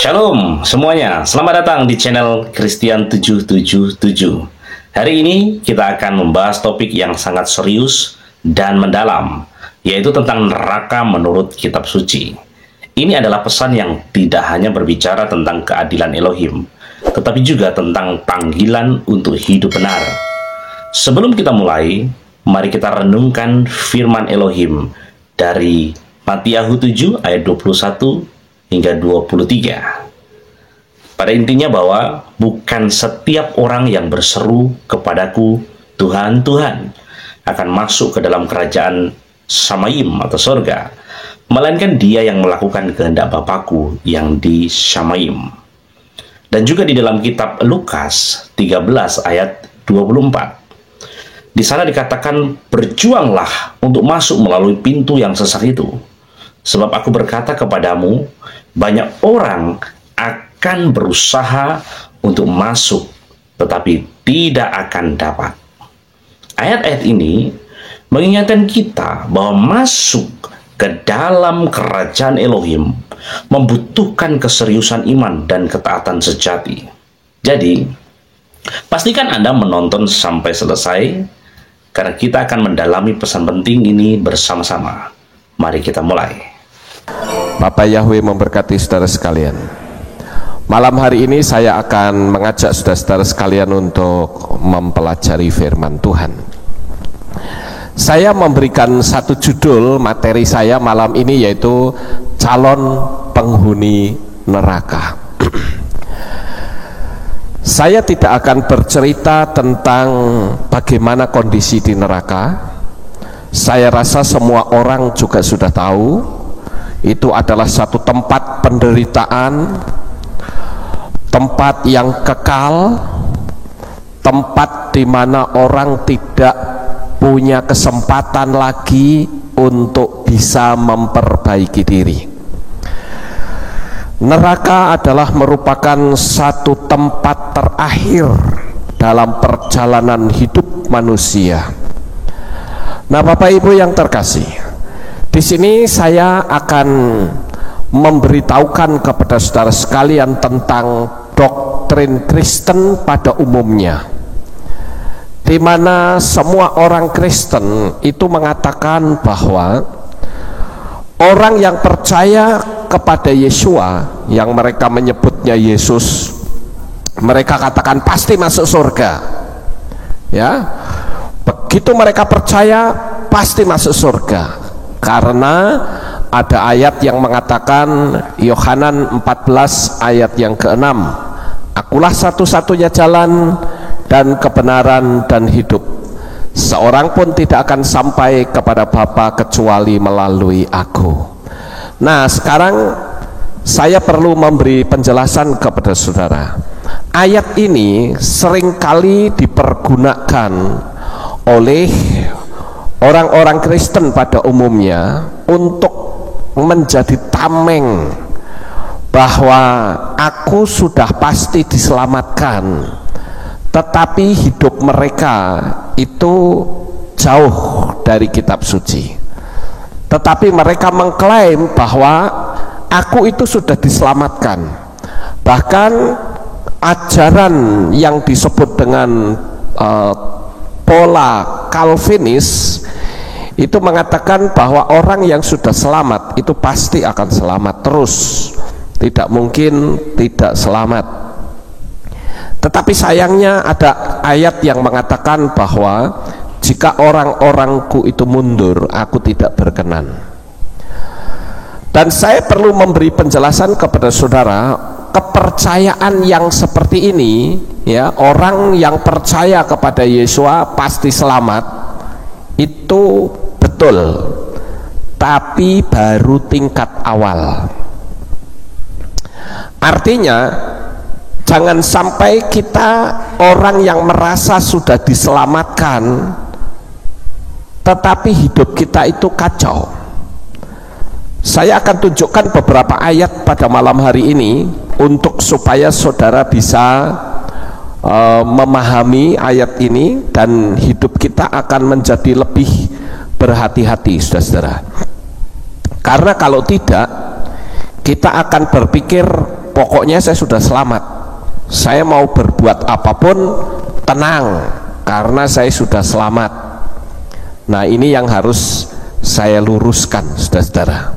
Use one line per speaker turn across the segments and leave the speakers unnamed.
Shalom semuanya, selamat datang di channel Christian 777. Hari ini kita akan membahas topik yang sangat serius dan mendalam, yaitu tentang neraka menurut kitab suci. Ini adalah pesan yang tidak hanya berbicara tentang keadilan Elohim, tetapi juga tentang panggilan untuk hidup benar. Sebelum kita mulai, mari kita renungkan firman Elohim dari Matiyahu 7 ayat 21 hingga 23. Pada intinya bahwa bukan setiap orang yang berseru kepadaku, Tuhan, Tuhan, akan masuk ke dalam kerajaan Shamayim atau sorga, melainkan dia yang melakukan kehendak Bapakku yang di Shamayim. Dan juga di dalam kitab Lukas 13 ayat 24. Di sana dikatakan, berjuanglah untuk masuk melalui pintu yang sesak itu. Sebab aku berkata kepadamu, banyak orang akan berusaha untuk masuk, tetapi tidak akan dapat. Ayat-ayat ini mengingatkan kita bahwa masuk ke dalam kerajaan Elohim membutuhkan keseriusan iman dan ketaatan sejati. Jadi, pastikan Anda menonton sampai selesai, karena kita akan mendalami pesan penting ini bersama-sama. Mari kita mulai.
Bapak Yahweh memberkati saudara sekalian. Malam hari ini saya akan mengajak saudara-saudara sekalian untuk mempelajari firman Tuhan. Saya memberikan satu judul materi saya malam ini, yaitu calon penghuni neraka. Saya tidak akan bercerita tentang bagaimana kondisi di neraka. Saya rasa semua orang juga sudah tahu, itu adalah satu tempat penderitaan, tempat yang kekal, tempat di mana orang tidak punya kesempatan lagi untuk bisa memperbaiki diri. Neraka adalah merupakan satu tempat terakhir dalam perjalanan hidup manusia. Nah, Bapak Ibu yang terkasih, di sini saya akan memberitahukan kepada saudara sekalian tentang doktrin Kristen pada umumnya, di mana semua orang Kristen itu mengatakan bahwa orang yang percaya kepada Yesua, yang mereka menyebutnya Yesus, mereka katakan pasti masuk surga. Ya, begitu mereka percaya pasti masuk surga, karena ada ayat yang mengatakan, Yohanan 14 ayat yang ke-6, akulah satu-satunya jalan dan kebenaran dan hidup, seorang pun tidak akan sampai kepada Bapa kecuali melalui aku. Nah, sekarang saya perlu memberi penjelasan kepada saudara. Ayat ini seringkali dipergunakan oleh orang-orang Kristen pada umumnya untuk menjadi tameng bahwa aku sudah pasti diselamatkan, tetapi hidup mereka itu jauh dari kitab suci. Tetapi mereka mengklaim bahwa aku itu sudah diselamatkan. Bahkan ajaran yang disebut dengan pola Calvinis itu mengatakan bahwa orang yang sudah selamat itu pasti akan selamat terus, tidak mungkin tidak selamat. Tetapi sayangnya ada ayat yang mengatakan bahwa jika orang-orangku itu mundur, aku tidak berkenan. Dan saya perlu memberi penjelasan kepada saudara, kepercayaan yang seperti ini, ya, orang yang percaya kepada Yesua pasti selamat, itu betul, tapi baru tingkat awal. Artinya, jangan sampai kita orang yang merasa sudah diselamatkan, tetapi hidup kita itu kacau. Saya akan tunjukkan beberapa ayat pada malam hari ini untuk supaya saudara bisa memahami ayat ini, dan hidup kita akan menjadi lebih berhati-hati, saudara-saudara. Karena kalau tidak, kita akan berpikir pokoknya saya sudah selamat, saya mau berbuat apapun tenang karena saya sudah selamat. Nah, ini yang harus saya luruskan, saudara-saudara.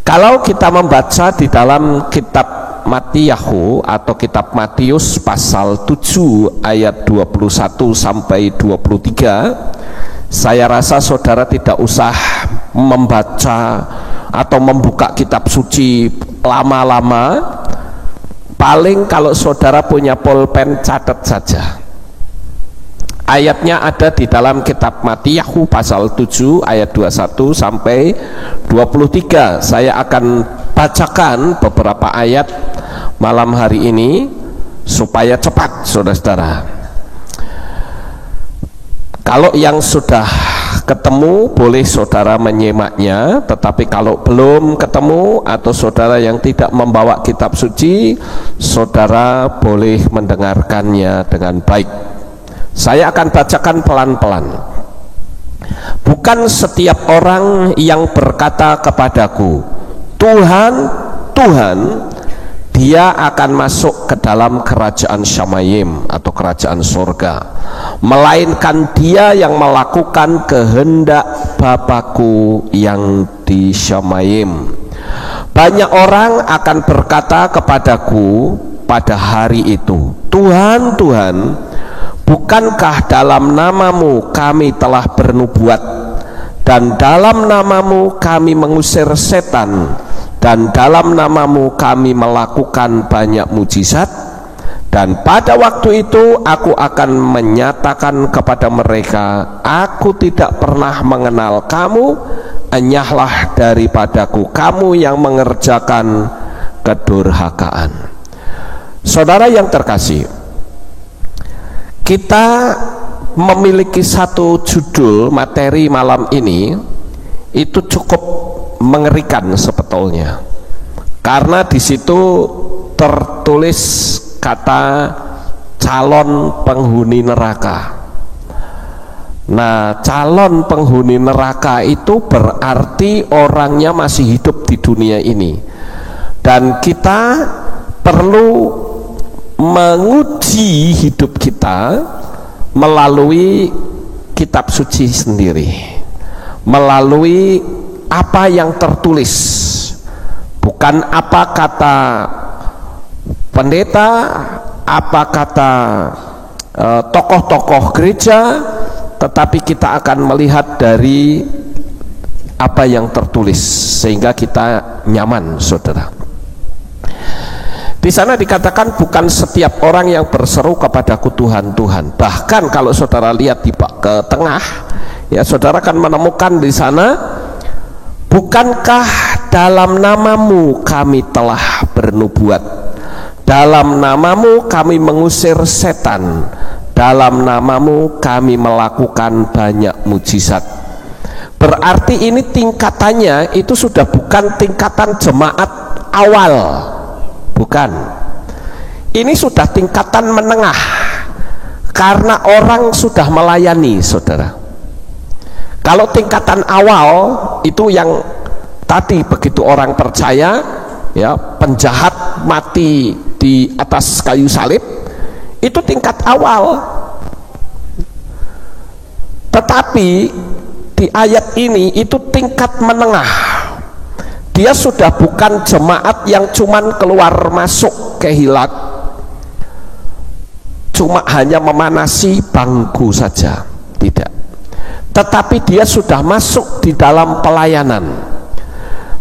Kalau kita membaca di dalam kitab Matiyahu atau kitab Matius pasal 7 ayat 21 sampai 23, saya rasa saudara tidak usah membaca atau membuka kitab suci lama-lama. Paling kalau saudara punya pulpen, catat saja. Ayatnya ada di dalam kitab Matiyahu pasal 7 ayat 21 sampai 23. Saya akan bacakan beberapa ayat malam hari ini supaya cepat, saudara-saudara. Kalau yang sudah ketemu boleh saudara menyimaknya, tetapi kalau belum ketemu atau saudara yang tidak membawa kitab suci, saudara boleh mendengarkannya dengan baik. Saya akan bacakan pelan-pelan. Bukan setiap orang yang berkata kepadaku, Tuhan, Tuhan, dia akan masuk ke dalam kerajaan Syamayim atau kerajaan surga, melainkan dia yang melakukan kehendak Bapakku yang di Syamayim. Banyak orang akan berkata kepadaku pada hari itu, Tuhan, Tuhan, bukankah dalam namamu kami telah bernubuat, dan dalam namamu kami mengusir setan, dan dalam namamu kami melakukan banyak mujizat? Dan pada waktu itu aku akan menyatakan kepada mereka, aku tidak pernah mengenal kamu, enyahlah daripadaku kamu yang mengerjakan kedurhakaan. Saudara yang terkasih, kita memiliki satu judul materi malam ini, itu cukup mengerikan sebetulnya, karena di situ tertulis kata calon penghuni neraka. Nah, calon penghuni neraka itu berarti orangnya masih hidup di dunia ini, dan kita perlu menguji hidup kita melalui kitab suci sendiri, melalui apa yang tertulis, bukan apa kata pendeta, apa kata tokoh-tokoh gereja, tetapi kita akan melihat dari apa yang tertulis sehingga kita nyaman, saudara. Di sana dikatakan bukan setiap orang yang berseru kepadaku Tuhan, Tuhan. Bahkan kalau saudara lihat di ke tengah, ya saudara akan menemukan di sana, bukankah dalam namamu kami telah bernubuat, dalam namamu kami mengusir setan, dalam namamu kami melakukan banyak mujizat. Berarti ini tingkatannya itu sudah bukan tingkatan jemaat awal, bukan. Ini sudah tingkatan menengah, karena orang sudah melayani, saudara. Kalau tingkatan awal itu yang tadi, begitu orang percaya, ya, penjahat mati di atas kayu salib, itu tingkat awal. Tetapi di ayat ini itu tingkat menengah. Dia sudah bukan jemaat yang cuman keluar masuk ke hilat, cuma hanya memanasi bangku saja, tidak. Tetapi dia sudah masuk di dalam pelayanan.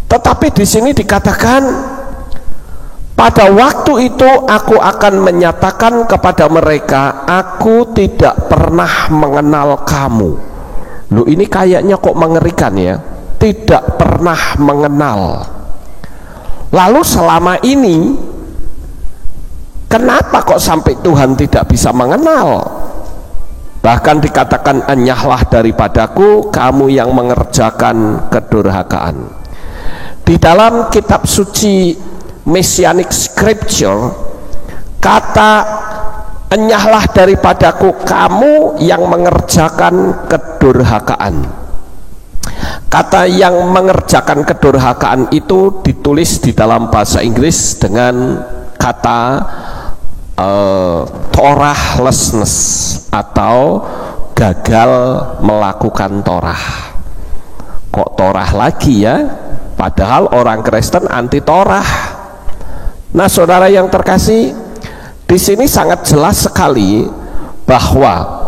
Tetapi di sini dikatakan, pada waktu itu aku akan menyatakan kepada mereka, aku tidak pernah mengenal kamu. Loh, ini kayaknya kok mengerikan ya, tidak pernah mengenal. Lalu selama ini kenapa kok sampai Tuhan tidak bisa mengenal? Bahkan dikatakan, enyahlah daripadaku kamu yang mengerjakan kedurhakaan. Di dalam kitab suci Messianic Scripture, kata enyahlah daripadaku kamu yang mengerjakan kedurhakaan. Kata yang mengerjakan kedurhakaan itu ditulis di dalam bahasa Inggris dengan kata torahlessness atau gagal melakukan torah. Kok torah lagi ya? Padahal orang Kristen anti torah. Nah, saudara yang terkasih, di sini sangat jelas sekali bahwa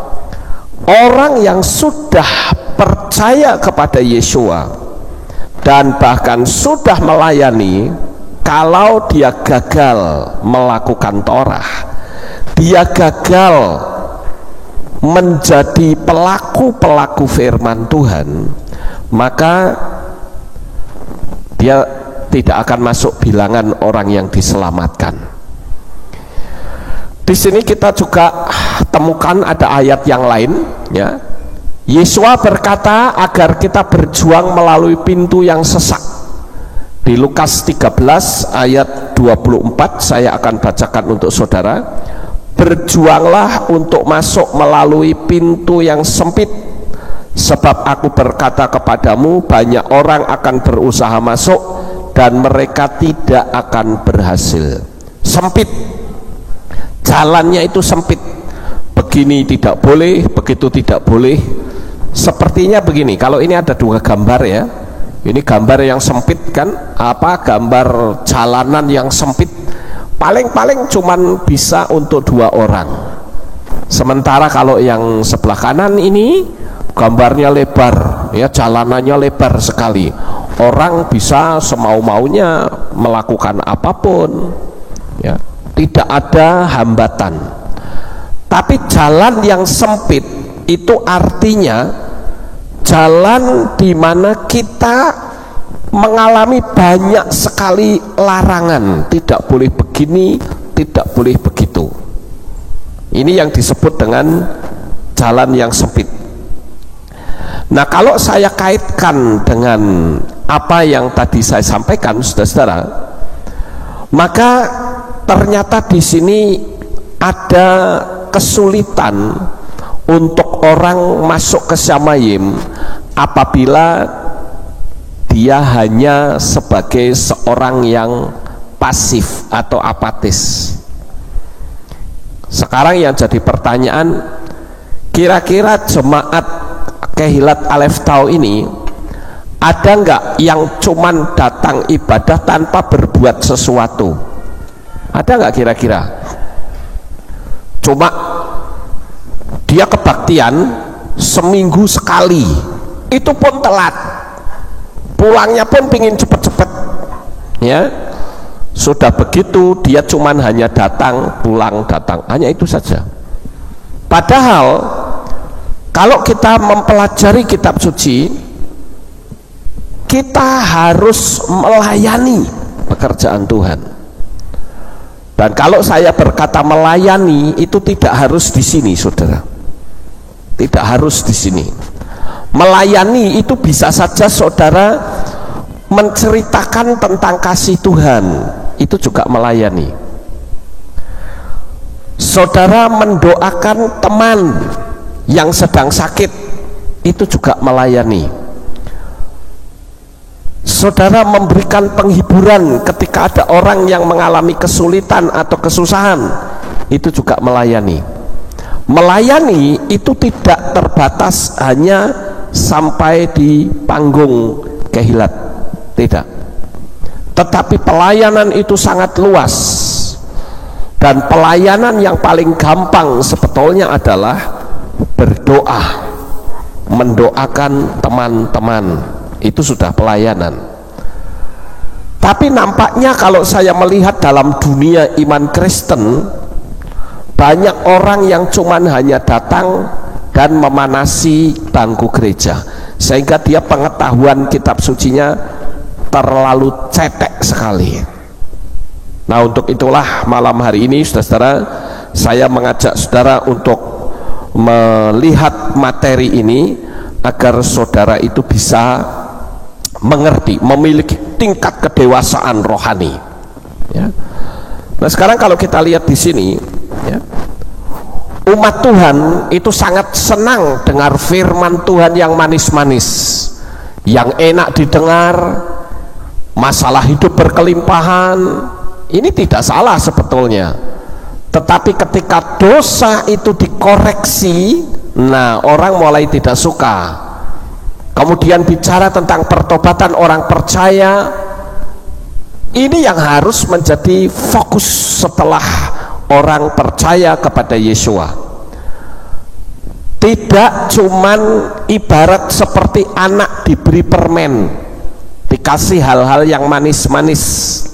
orang yang sudah percaya kepada Yeshua dan bahkan sudah melayani, kalau dia gagal melakukan Torah, dia gagal menjadi pelaku-pelaku firman Tuhan, maka dia tidak akan masuk bilangan orang yang diselamatkan. Di sini kita juga temukan ada ayat yang lain, ya. Yesua berkata agar kita berjuang melalui pintu yang sesak. Di Lukas 13 ayat 24 saya akan bacakan untuk saudara. Berjuanglah untuk masuk melalui pintu yang sempit, sebab aku berkata kepadamu, banyak orang akan berusaha masuk dan mereka tidak akan berhasil. Sempit, jalannya itu sempit, begini tidak boleh, begitu tidak boleh. Sepertinya begini, kalau ini ada dua gambar ya, ini gambar yang sempit kan, gambar jalanan yang sempit, paling-paling cuman bisa untuk 2 orang. Sementara kalau yang sebelah kanan ini gambarnya lebar, ya, jalanannya lebar sekali, orang bisa semau-maunya melakukan apapun, ya, tidak ada hambatan. Tapi jalan yang sempit itu artinya jalan di mana kita mengalami banyak sekali larangan, tidak boleh begini, tidak boleh begitu. Ini yang disebut dengan jalan yang sempit. Nah, kalau saya kaitkan dengan apa yang tadi saya sampaikan, saudara-saudara, maka ternyata di sini ada kesulitan untuk orang masuk ke Shamayim apabila dia hanya sebagai seorang yang pasif atau apatis. Sekarang yang jadi pertanyaan, kira-kira jemaat Kehilat Aleph Tau ini ada nggak yang cuman datang ibadah tanpa berbuat sesuatu? Ada nggak kira-kira? Cuma dia kebaktian seminggu sekali, itu pun telat, pulangnya pun pingin cepet-cepet, ya. Sudah begitu dia cuman hanya datang pulang, datang, hanya itu saja. Padahal kalau kita mempelajari kitab suci, kita harus melayani pekerjaan Tuhan. Dan kalau saya berkata melayani, itu tidak harus di sini, saudara. Tidak harus di sini. Melayani itu bisa saja saudara menceritakan tentang kasih Tuhan, itu juga melayani. Saudara mendoakan teman yang sedang sakit, itu juga melayani. Saudara memberikan penghiburan ketika ada orang yang mengalami kesulitan atau kesusahan, itu juga melayani. Melayani itu tidak terbatas hanya sampai di panggung kehilat, tidak. Tetapi pelayanan itu sangat luas. Dan pelayanan yang paling gampang sebetulnya adalah berdoa, mendoakan teman-teman, itu sudah pelayanan. Tapi nampaknya kalau saya melihat dalam dunia iman Kristen, banyak orang yang cuman hanya datang dan memanasi bangku gereja, sehingga dia pengetahuan kitab sucinya terlalu cetek sekali. Nah, untuk itulah malam hari ini, saudara-saudara, saya mengajak saudara untuk melihat materi ini agar saudara itu bisa mengerti, memiliki tingkat kedewasaan rohani, ya. Nah, sekarang kalau kita lihat di sini, ya, umat Tuhan itu sangat senang dengar firman Tuhan yang manis-manis, yang enak didengar, masalah hidup berkelimpahan, ini tidak salah sebetulnya. Tetapi ketika dosa itu dikoreksi, nah orang mulai tidak suka. Kemudian bicara tentang pertobatan orang percaya, ini yang harus menjadi fokus setelah orang percaya kepada Yesua. Tidak cuman ibarat seperti anak diberi permen, dikasih hal-hal yang manis-manis.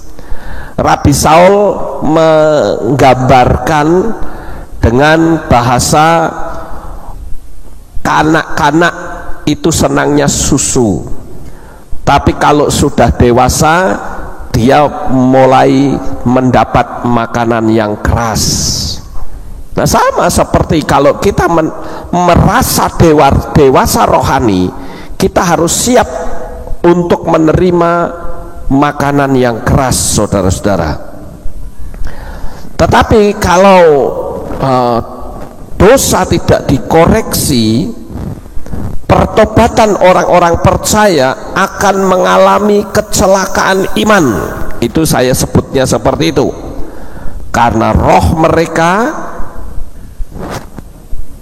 Rabi Saul menggambarkan dengan bahasa kanak-kanak itu senangnya susu, tapi kalau sudah dewasa dia mulai mendapat makanan yang keras. Nah, sama seperti kalau kita merasa dewasa rohani, kita harus siap untuk menerima makanan yang keras, saudara-saudara. Tetapi kalau dosa tidak dikoreksi, pertobatan orang-orang percaya akan mengalami kecelakaan iman. Itu saya sebutnya seperti itu, karena roh mereka,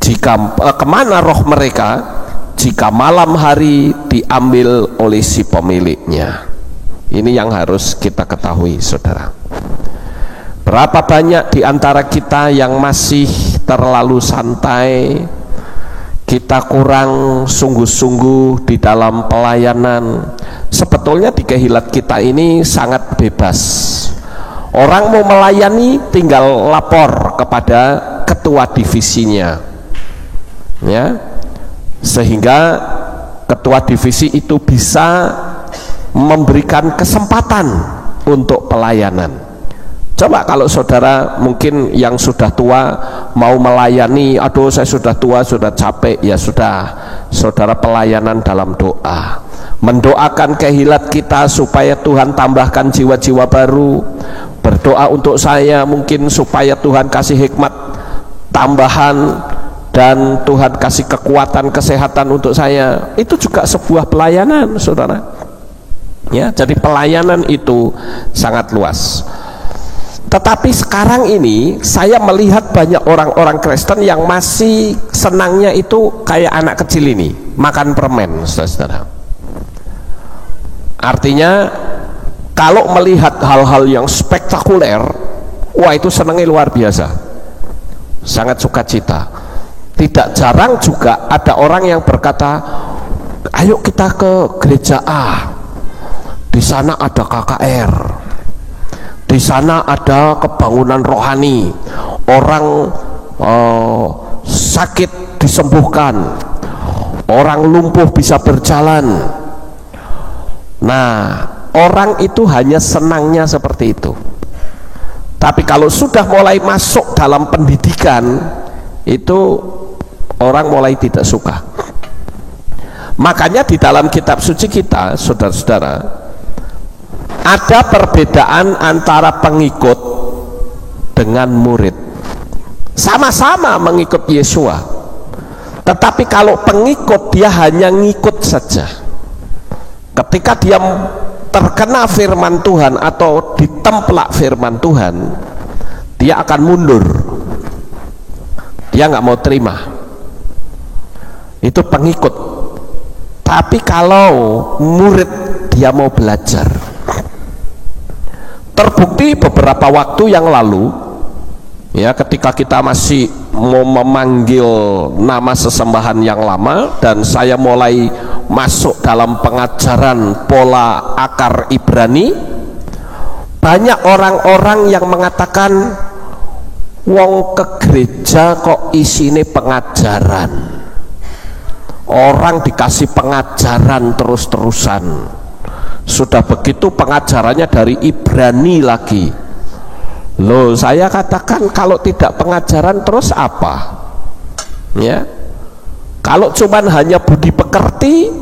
jika kemana roh mereka jika malam hari diambil oleh si pemiliknya. Ini yang harus kita ketahui, saudara. Berapa banyak di antara kita yang masih terlalu santai, kita kurang sungguh-sungguh di dalam pelayanan. Sebetulnya di Kehilat kita ini sangat bebas. Orang mau melayani tinggal lapor kepada ketua divisinya, ya, sehingga ketua divisi itu bisa memberikan kesempatan untuk pelayanan. Coba kalau saudara mungkin yang sudah tua mau melayani, aduh saya sudah tua, sudah capek, ya sudah, saudara pelayanan dalam doa, mendoakan Kehilat kita supaya Tuhan tambahkan jiwa-jiwa baru, berdoa untuk saya mungkin supaya Tuhan kasih hikmat tambahan dan Tuhan kasih kekuatan kesehatan untuk saya. Itu juga sebuah pelayanan, saudara, ya. Jadi pelayanan itu sangat luas. Tetapi sekarang ini saya melihat banyak orang-orang Kristen yang masih senangnya itu kayak anak kecil ini, makan permen, saudara. Artinya kalau melihat hal-hal yang spektakuler, wah itu senangnya luar biasa, sangat sukacita. Tidak jarang juga ada orang yang berkata, ayo kita ke gereja A, di sana ada KKR, di sana ada kebangunan rohani, orang sakit disembuhkan, orang lumpuh bisa berjalan. Nah, orang itu hanya senangnya seperti itu. Tapi kalau sudah mulai masuk dalam pendidikan, itu orang mulai tidak suka. Makanya di dalam kitab suci kita, saudara-saudara, ada perbedaan antara pengikut dengan murid. Sama-sama mengikut Yesua, tetapi kalau pengikut dia hanya ngikut saja. Ketika dia terkena firman Tuhan atau ditemplak firman Tuhan, dia akan mundur, dia nggak mau terima. Itu pengikut. Tapi kalau murid, dia mau belajar. Terbukti beberapa waktu yang lalu, ya, ketika kita masih mau memanggil nama sesembahan yang lama dan saya mulai masuk dalam pengajaran pola akar Ibrani, banyak orang-orang yang mengatakan, wong ke gereja kok isine pengajaran, orang dikasih pengajaran terus-terusan, sudah begitu pengajarannya dari Ibrani lagi. Loh, saya katakan kalau tidak pengajaran terus apa? Ya, kalau cuman hanya budi pekerti,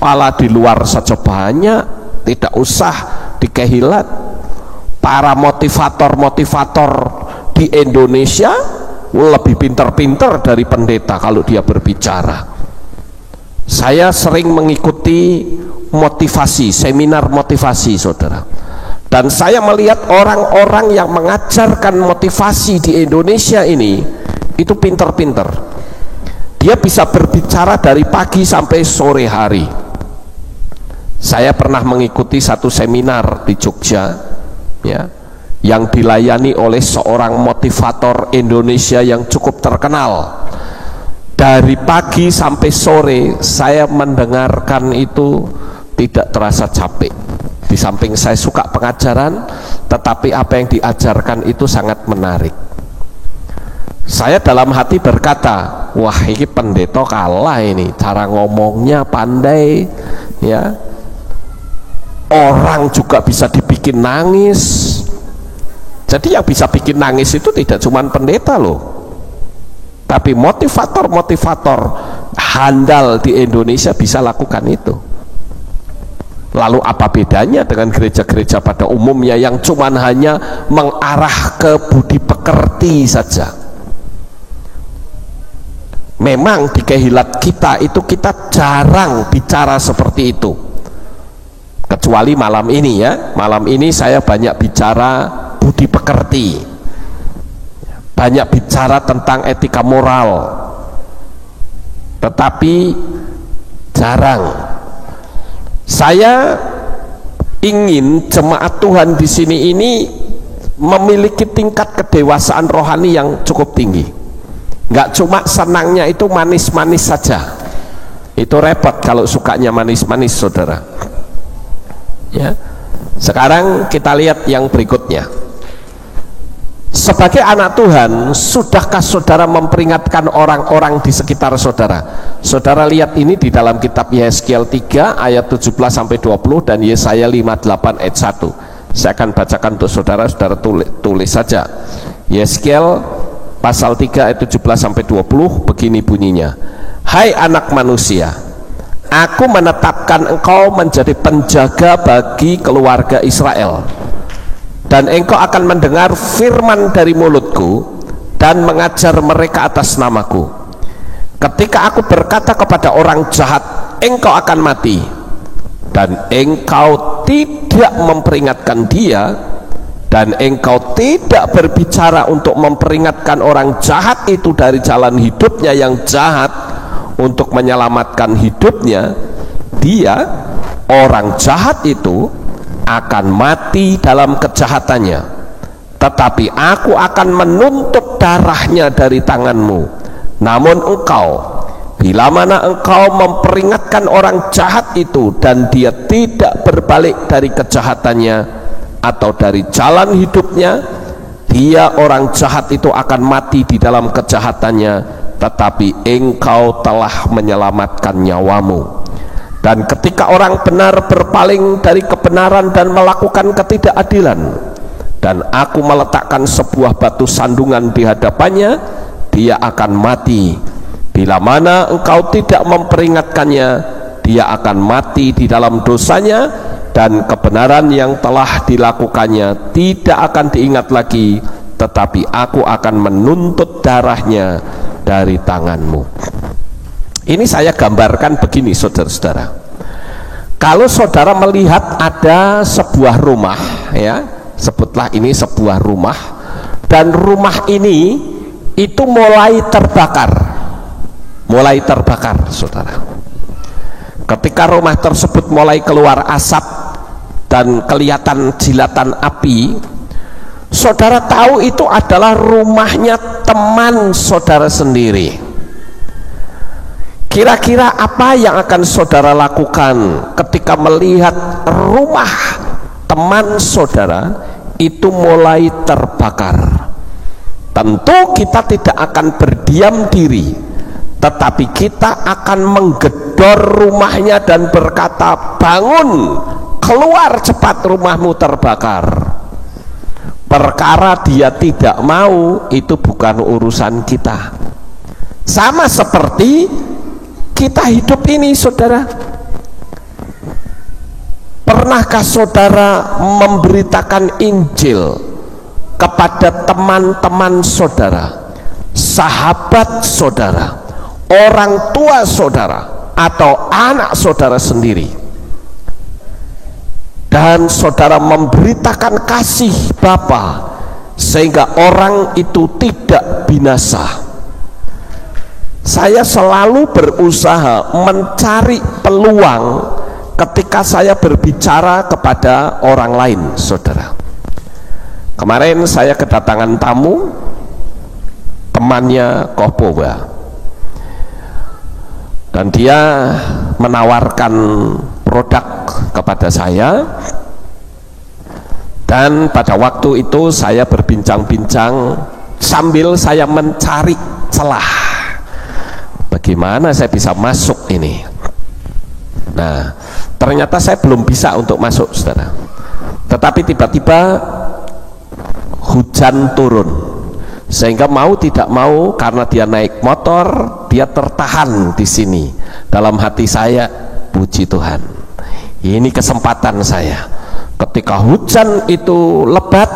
malah di luar saja banyak, tidak usah di Kehilat. Para motivator-motivator di Indonesia lebih pinter-pinter dari pendeta kalau dia berbicara. Saya sering mengikuti motivasi, seminar motivasi, saudara. Dan saya melihat orang-orang yang mengajarkan motivasi di Indonesia ini itu pinter-pinter. Dia bisa berbicara dari pagi sampai sore hari. Saya pernah mengikuti satu seminar di Jogja, ya, yang dilayani oleh seorang motivator Indonesia yang cukup terkenal. Dari pagi sampai sore saya mendengarkan itu tidak terasa capek. Di samping saya suka pengajaran, tetapi apa yang diajarkan itu sangat menarik. Saya dalam hati berkata, wah ini pendeta kalah ini, cara ngomongnya pandai, ya, orang juga bisa dibikin nangis. Jadi yang bisa bikin nangis itu tidak cuma pendeta loh, tapi motivator-motivator handal di Indonesia bisa lakukan itu. Lalu apa bedanya dengan gereja-gereja pada umumnya yang cuma hanya mengarah ke budi pekerti saja? Memang di kehilat kita itu kita jarang bicara seperti itu, kecuali malam ini, ya. Malam ini saya banyak bicara budi pekerti, banyak bicara tentang etika moral, tetapi jarang. Saya ingin jemaat Tuhan di sini ini memiliki tingkat kedewasaan rohani yang cukup tinggi. Nggak cuma senangnya itu manis-manis saja. Itu repot kalau sukanya manis-manis, saudara. Ya. Sekarang kita lihat yang berikutnya. Sebagai anak Tuhan, sudahkah saudara memperingatkan orang-orang di sekitar saudara? Saudara lihat ini di dalam kitab Yeskiel 3 ayat 17 sampai 20 dan Yesaya 58 ayat 1. Saya akan bacakan untuk saudara, saudara tulis saja. Yeskiel pasal 3 ayat 17 sampai 20 begini bunyinya. Hai anak manusia, aku menetapkan engkau menjadi penjaga bagi keluarga Israel. Dan engkau akan mendengar firman dari mulutku dan mengajar mereka atas namaku. Ketika aku berkata kepada orang jahat, engkau akan mati, dan engkau tidak memperingatkan dia, dan engkau tidak berbicara untuk memperingatkan orang jahat itu dari jalan hidupnya yang jahat untuk menyelamatkan hidupnya, dia, orang jahat itu, akan mati dalam kejahatannya, tetapi aku akan menuntut darahnya dari tanganmu. Namun engkau, bila mana engkau memperingatkan orang jahat itu dan dia tidak berbalik dari kejahatannya atau dari jalan hidupnya, dia, orang jahat itu, akan mati di dalam kejahatannya, tetapi engkau telah menyelamatkan nyawamu. Dan ketika orang benar berpaling dari kebenaran dan melakukan ketidakadilan, dan aku meletakkan sebuah batu sandungan di hadapannya, dia akan mati. Bila mana engkau tidak memperingatkannya, dia akan mati di dalam dosanya, dan kebenaran yang telah dilakukannya tidak akan diingat lagi, tetapi aku akan menuntut darahnya dari tanganmu. Ini saya gambarkan begini, saudara-saudara. Kalau saudara melihat ada sebuah rumah, ya, sebutlah ini sebuah rumah, dan rumah ini itu mulai terbakar, saudara. Ketika rumah tersebut mulai keluar asap dan kelihatan jilatan api, saudara tahu itu adalah rumahnya teman saudara sendiri. Kira-kira apa yang akan saudara lakukan ketika melihat rumah teman saudara itu mulai terbakar? Tentu kita tidak akan berdiam diri, tetapi kita akan menggedor rumahnya dan berkata, bangun, keluar cepat, rumahmu terbakar. Perkara dia tidak mau itu bukan urusan kita. Sama seperti kita hidup ini, saudara. Pernahkah saudara memberitakan Injil kepada teman-teman saudara, sahabat saudara, orang tua saudara, atau anak saudara sendiri, dan saudara memberitakan kasih Bapa sehingga orang itu tidak binasa. Saya selalu berusaha mencari peluang ketika saya berbicara kepada orang lain, saudara. Kemarin saya kedatangan tamu, temannya Kohbowa, dan dia menawarkan produk kepada saya, dan pada waktu itu saya berbincang-bincang sambil saya mencari celah bagaimana saya bisa masuk ini. Nah, ternyata saya belum bisa untuk masuk, saudara. Tetapi tiba-tiba hujan turun, sehingga mau tidak mau karena dia naik motor, dia tertahan di sini. Dalam hati saya, puji Tuhan, ini kesempatan saya. Ketika hujan itu lebat,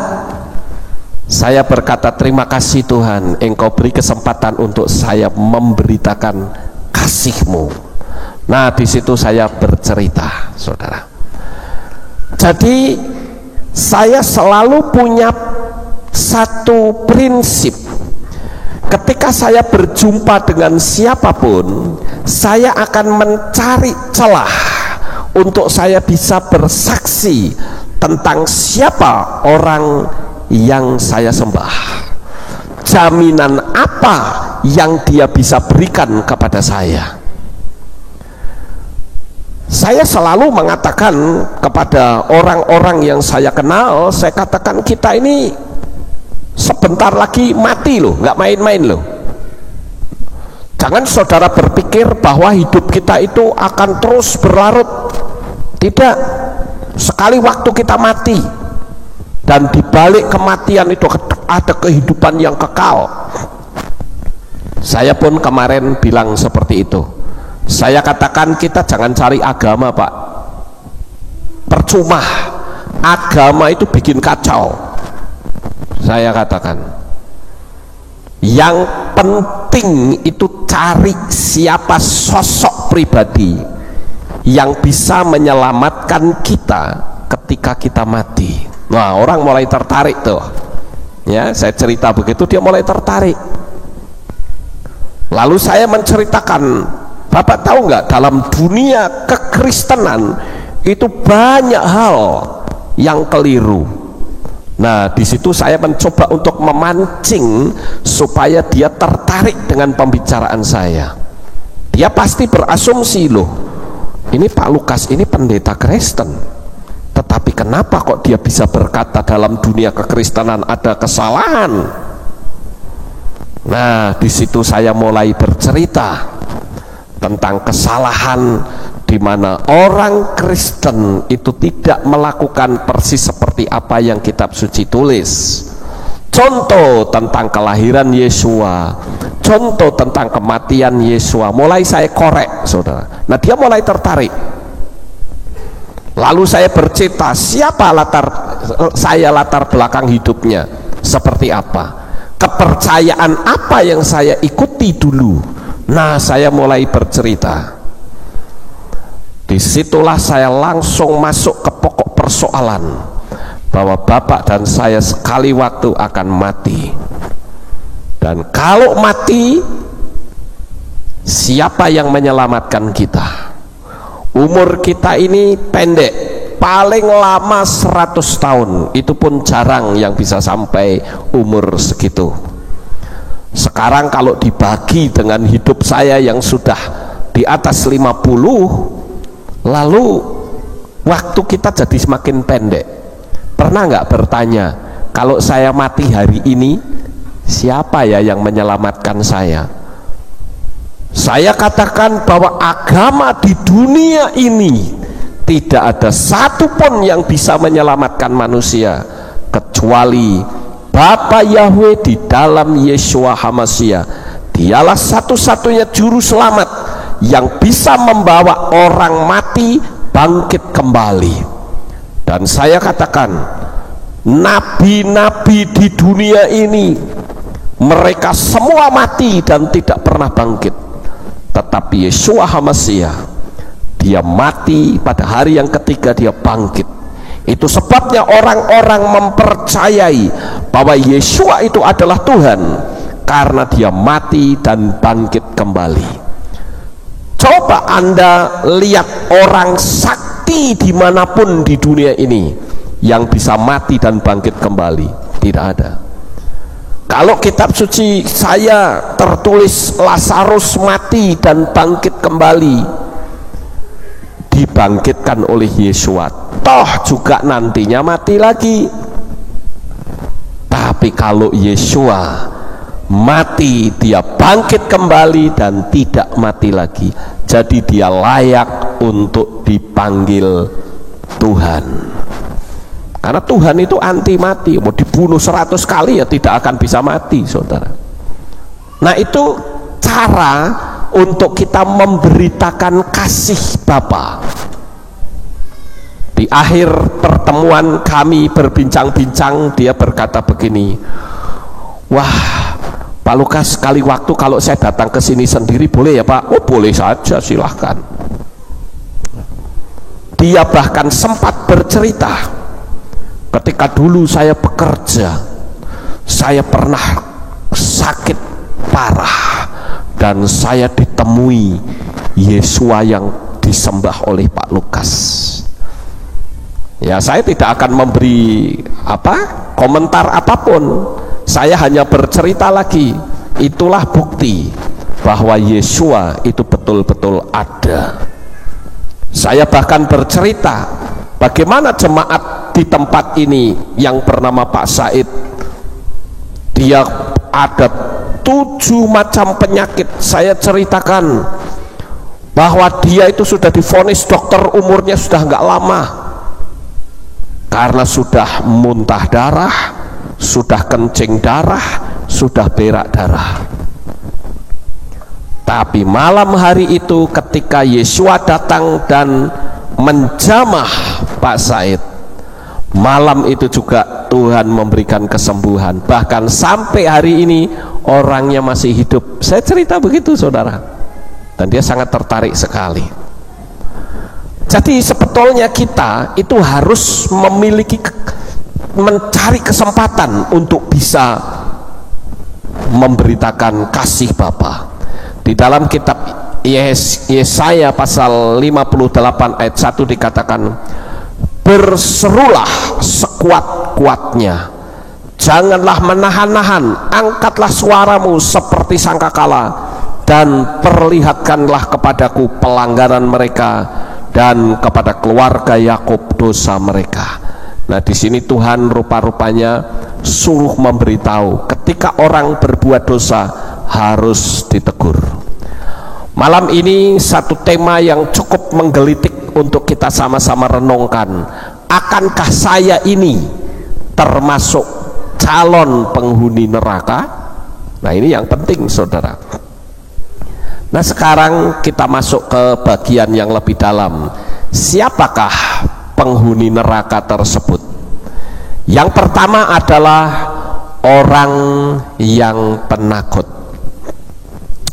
saya berkata, terima kasih Tuhan, Engkau beri kesempatan untuk saya memberitakan kasih-Mu. Nah, di situ saya bercerita, saudara. Jadi saya selalu punya satu prinsip. Ketika saya berjumpa dengan siapapun, saya akan mencari celah untuk saya bisa bersaksi tentang siapa orang yang saya sembah. Jaminan apa yang dia bisa berikan kepada saya? Saya selalu mengatakan kepada orang-orang yang saya kenal, saya katakan, kita ini sebentar lagi mati loh, nggak main-main loh. Jangan saudara berpikir bahwa hidup kita itu akan terus berlarut. Tidak, sekali waktu kita mati, dan di balik kematian itu ada kehidupan yang kekal. Saya pun kemarin bilang seperti itu. Saya katakan, kita jangan cari agama, Pak. Percuma, agama itu bikin kacau. Saya katakan, yang penting itu cari siapa sosok pribadi yang bisa menyelamatkan kita ketika kita mati. Nah, orang mulai tertarik tuh. Ya, saya cerita begitu, dia mulai tertarik. Lalu saya menceritakan, Bapak tahu nggak, dalam dunia kekristenan itu banyak hal yang keliru. Nah, di situ saya mencoba untuk memancing supaya dia tertarik dengan pembicaraan saya. Dia pasti berasumsi, loh, ini Pak Lukas ini pendeta Kristen, tetapi kenapa kok dia bisa berkata dalam dunia kekristenan ada kesalahan? Nah, di situ saya mulai bercerita tentang kesalahan di mana orang Kristen itu tidak melakukan persis seperti apa yang kitab suci tulis. Contoh tentang kelahiran Yesua, contoh tentang kematian Yesua, mulai saya korek, saudara. Nah, dia mulai tertarik. Lalu saya bercerita siapa latar belakang hidupnya seperti apa, kepercayaan apa yang saya ikuti dulu. Nah, saya mulai bercerita. Disitulah saya langsung masuk ke pokok persoalan, bahwa Bapak dan saya sekali waktu akan mati, dan kalau mati, siapa yang menyelamatkan kita? Umur kita ini pendek, paling lama 100 tahun, itu pun jarang yang bisa sampai umur segitu. Sekarang kalau dibagi dengan hidup saya yang sudah di atas 50, lalu waktu kita jadi semakin pendek. Pernah nggak bertanya, kalau saya mati hari ini, siapa ya yang menyelamatkan saya? Saya katakan bahwa agama di dunia ini tidak ada satupun yang bisa menyelamatkan manusia kecuali Bapa Yahweh di dalam Yeshua HaMashiach. Dialah satu-satunya juru selamat yang bisa membawa orang mati bangkit kembali. Dan saya katakan, nabi-nabi di dunia ini mereka semua mati dan tidak pernah bangkit. Tetapi Yeshua HaMashiach, dia mati, pada hari yang ketiga dia bangkit. Itu sebabnya orang-orang mempercayai bahwa Yeshua itu adalah Tuhan, karena dia mati dan bangkit kembali. Coba Anda lihat orang sakti dimanapun di dunia ini yang bisa mati dan bangkit kembali, tidak ada. Kalau kitab suci saya tertulis Lazarus mati dan bangkit kembali, dibangkitkan oleh Yeshua, toh juga nantinya mati lagi. Tapi kalau Yeshua mati, dia bangkit kembali dan tidak mati lagi, jadi dia layak untuk dipanggil Tuhan. Karena Tuhan itu anti mati, mau dibunuh 100 kali ya tidak akan bisa mati, saudara. Nah, itu cara untuk kita memberitakan kasih Bapa. Di akhir pertemuan kami berbincang-bincang, dia berkata begini, wah Pak Lukas, sekali waktu kalau saya datang ke sini sendiri boleh ya Pak? Oh boleh saja, silahkan. Dia bahkan sempat bercerita, ketika dulu saya bekerja, saya pernah sakit parah dan saya ditemui Yeshua yang disembah oleh Pak Lukas. Ya, saya tidak akan memberi komentar apapun. Saya hanya bercerita lagi, itulah bukti bahwa Yeshua itu betul-betul ada. Saya bahkan bercerita bagaimana jemaat di tempat ini yang bernama Pak Said, dia ada 7 macam penyakit. Saya ceritakan bahwa dia itu sudah divonis dokter umurnya sudah nggak lama, karena sudah muntah darah, sudah kencing darah, sudah berak darah. Tapi malam hari itu ketika Yeshua datang dan menjamah Pak Said, malam itu juga Tuhan memberikan kesembuhan. Bahkan sampai hari ini orangnya masih hidup. Saya cerita begitu, saudara, dan dia sangat tertarik sekali. Jadi sebetulnya kita itu harus mencari kesempatan untuk bisa memberitakan kasih Bapa. Di dalam kitab Yesaya pasal 58 ayat 1 dikatakan, berserulah sekuat-kuatnya, janganlah menahan-nahan, angkatlah suaramu seperti sangkakala, dan perlihatkanlah kepadaku pelanggaran mereka, dan kepada keluarga Yakub dosa mereka. Nah, di sini Tuhan rupa-rupanya suruh memberitahu ketika orang berbuat dosa harus ditegur. Malam ini satu tema yang cukup menggelitik untuk kita sama-sama renungkan. Akankah saya ini termasuk calon penghuni neraka? Nah, ini yang penting, saudara. Nah, sekarang kita masuk ke bagian yang lebih dalam. Siapakah penghuni neraka tersebut? Yang pertama adalah orang yang penakut.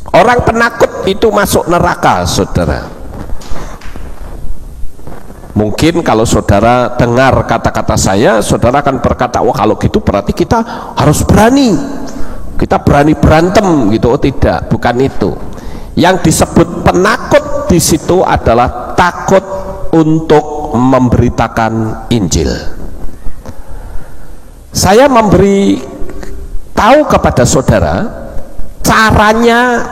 Orang penakut itu masuk neraka, saudara. Mungkin kalau saudara dengar kata-kata saya, saudara akan berkata, wah kalau gitu berarti kita harus berani, kita berani berantem gitu. Oh tidak, bukan itu. Yang disebut penakut di situ adalah takut untuk memberitakan Injil. Saya memberi tahu kepada saudara caranya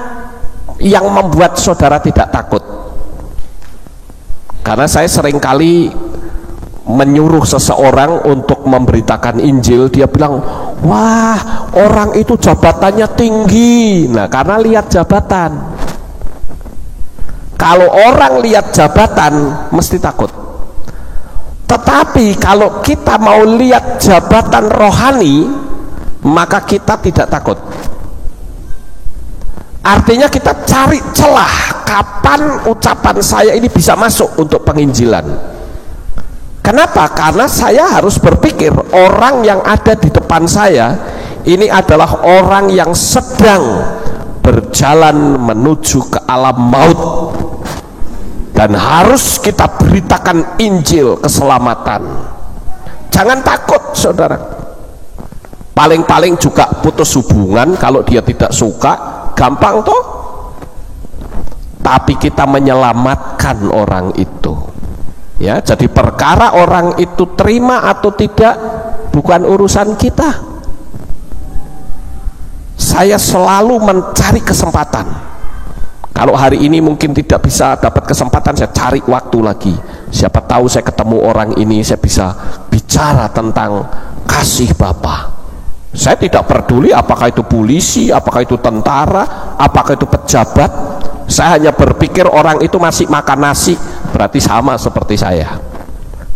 yang membuat saudara tidak takut. Karena saya seringkali menyuruh seseorang untuk memberitakan Injil, dia bilang, wah orang itu jabatannya tinggi. Nah, karena lihat jabatan. Kalau orang lihat jabatan mesti takut. Tetapi kalau kita mau lihat jabatan rohani, maka kita tidak takut. Artinya kita cari celah kapan ucapan saya ini bisa masuk untuk penginjilan. Kenapa? Karena saya harus berpikir orang yang ada di depan saya ini adalah orang yang sedang berjalan menuju ke alam maut, dan harus kita beritakan Injil keselamatan. Jangan takut saudara. Paling-paling juga putus hubungan kalau dia tidak suka, gampang toh. Tapi kita menyelamatkan orang itu, ya. Jadi perkara orang itu terima atau tidak bukan urusan kita. Saya selalu mencari kesempatan. Kalau hari ini mungkin tidak bisa dapat kesempatan, saya cari waktu lagi. Siapa tahu saya ketemu orang ini, saya bisa bicara tentang kasih Bapa. Saya tidak peduli apakah itu polisi, apakah itu tentara, apakah itu pejabat. Saya hanya berpikir orang itu masih makan nasi, berarti sama seperti saya.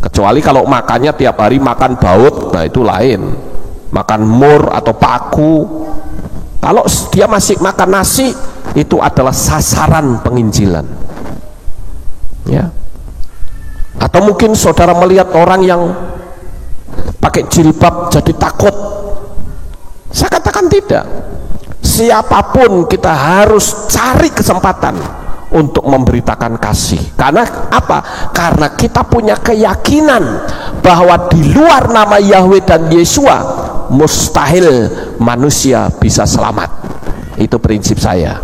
Kecuali kalau makannya tiap hari makan baut, nah itu lain. Makan mur atau paku. Kalau dia masih makan nasi, itu adalah sasaran penginjilan, ya. Atau mungkin saudara melihat orang yang pakai jilbab jadi takut. Saya katakan tidak. Siapapun kita harus cari kesempatan untuk memberitakan kasih. Karena apa? Karena kita punya keyakinan bahwa di luar nama Yahweh dan Yesua mustahil manusia bisa selamat. Itu prinsip saya,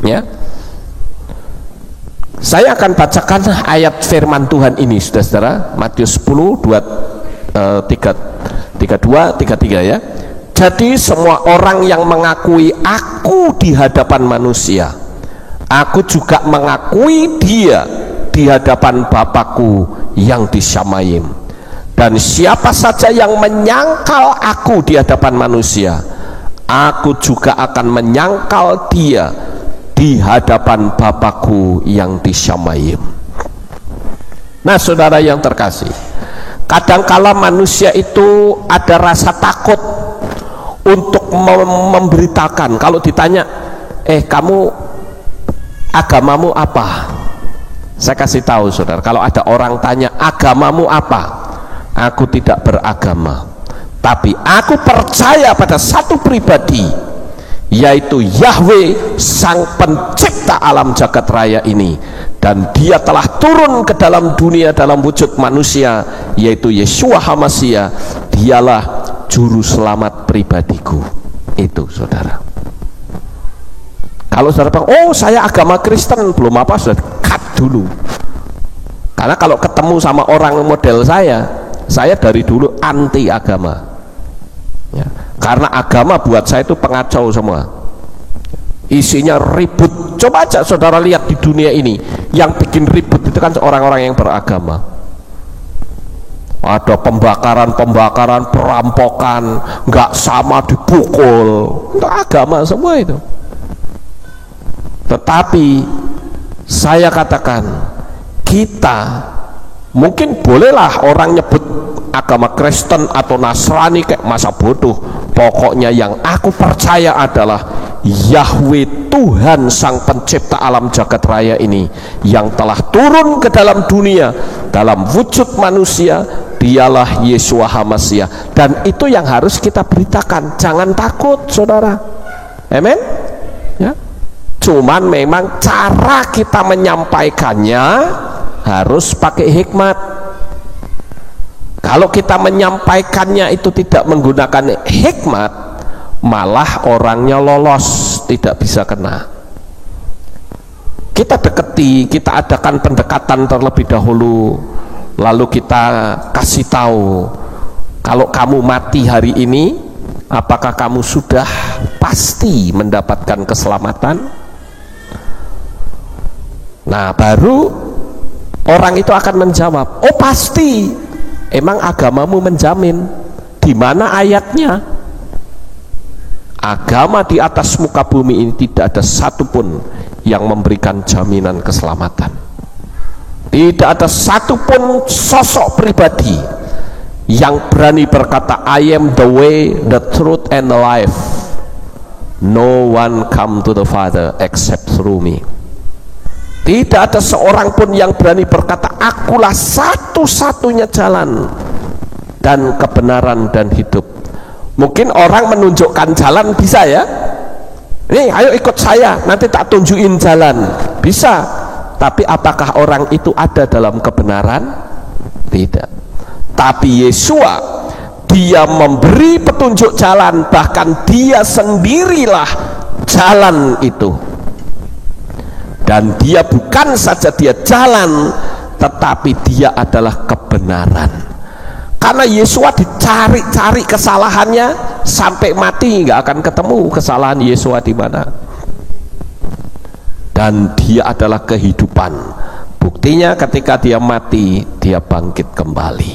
ya. Saya akan bacakan ayat firman Tuhan ini, saudara-saudara. Matius 10 32 33 ya. Jadi semua orang yang mengakui aku di hadapan manusia, aku juga mengakui dia di hadapan Bapakku yang di Syamayim. Dan siapa saja yang menyangkal aku di hadapan manusia, aku juga akan menyangkal dia di hadapan Bapakku yang di Syamayim. Nah saudara yang terkasih, kadangkala manusia itu ada rasa takut untuk memberitakan. Kalau ditanya, kamu agamamu apa? Saya kasih tahu saudara, kalau ada orang tanya agamamu apa, aku tidak beragama, tapi aku percaya pada satu pribadi, yaitu Yahweh sang pencipta alam jagat raya ini, dan dia telah turun ke dalam dunia dalam wujud manusia, yaitu Yeshua HaMashiach. Dialah juru selamat pribadiku. Itu saudara. Kalau saudara bilang, oh saya agama Kristen, belum apa, sudah cut dulu. Karena kalau ketemu sama orang model saya dari dulu anti agama, ya. Karena agama buat saya itu pengacau semua, isinya ribut. Coba aja saudara lihat di dunia ini, yang bikin ribut itu kan orang-orang yang beragama. Ada pembakaran, perampokan, nggak sama dipukul, itu agama semua itu. Tetapi saya katakan, kita mungkin bolehlah orang nyebut agama Kristen atau Nasrani kayak masa bodoh. Pokoknya yang aku percaya adalah Yahweh Tuhan sang pencipta alam jagat raya ini, yang telah turun ke dalam dunia dalam wujud manusia. Dialah Yeshua HaMashiach, dan itu yang harus kita beritakan. Jangan takut saudara, amen ya. Cuman memang cara kita menyampaikannya harus pakai hikmat. Kalau kita menyampaikannya itu tidak menggunakan hikmat, malah orangnya lolos, tidak bisa kena. Kita deketi, kita adakan pendekatan terlebih dahulu, lalu kita kasih tahu, kalau kamu mati hari ini, apakah kamu sudah pasti mendapatkan keselamatan? Nah, baru orang itu akan menjawab, oh pasti. Emang agamamu menjamin? Di mana ayatnya? Agama di atas muka bumi ini tidak ada satupun yang memberikan jaminan keselamatan. Tidak ada satupun sosok pribadi yang berani berkata, I am the way, the truth, and the life. No one come to the Father except through me. Tidak ada seorang pun yang berani berkata, akulah satu-satunya jalan dan kebenaran dan hidup. Mungkin orang menunjukkan jalan bisa ya, Nih, ayo ikut saya, nanti tak tunjukin jalan. Bisa, tapi apakah orang itu ada dalam kebenaran? Tidak. Tapi Yesua, dia memberi petunjuk jalan, bahkan dia sendirilah jalan itu. Dan dia bukan saja dia jalan, tetapi dia adalah kebenaran. Karena Yesua dicari-cari kesalahannya sampai mati, nggak akan ketemu kesalahan Yesua di mana. Dan dia adalah kehidupan. Buktinya ketika dia mati, dia bangkit kembali.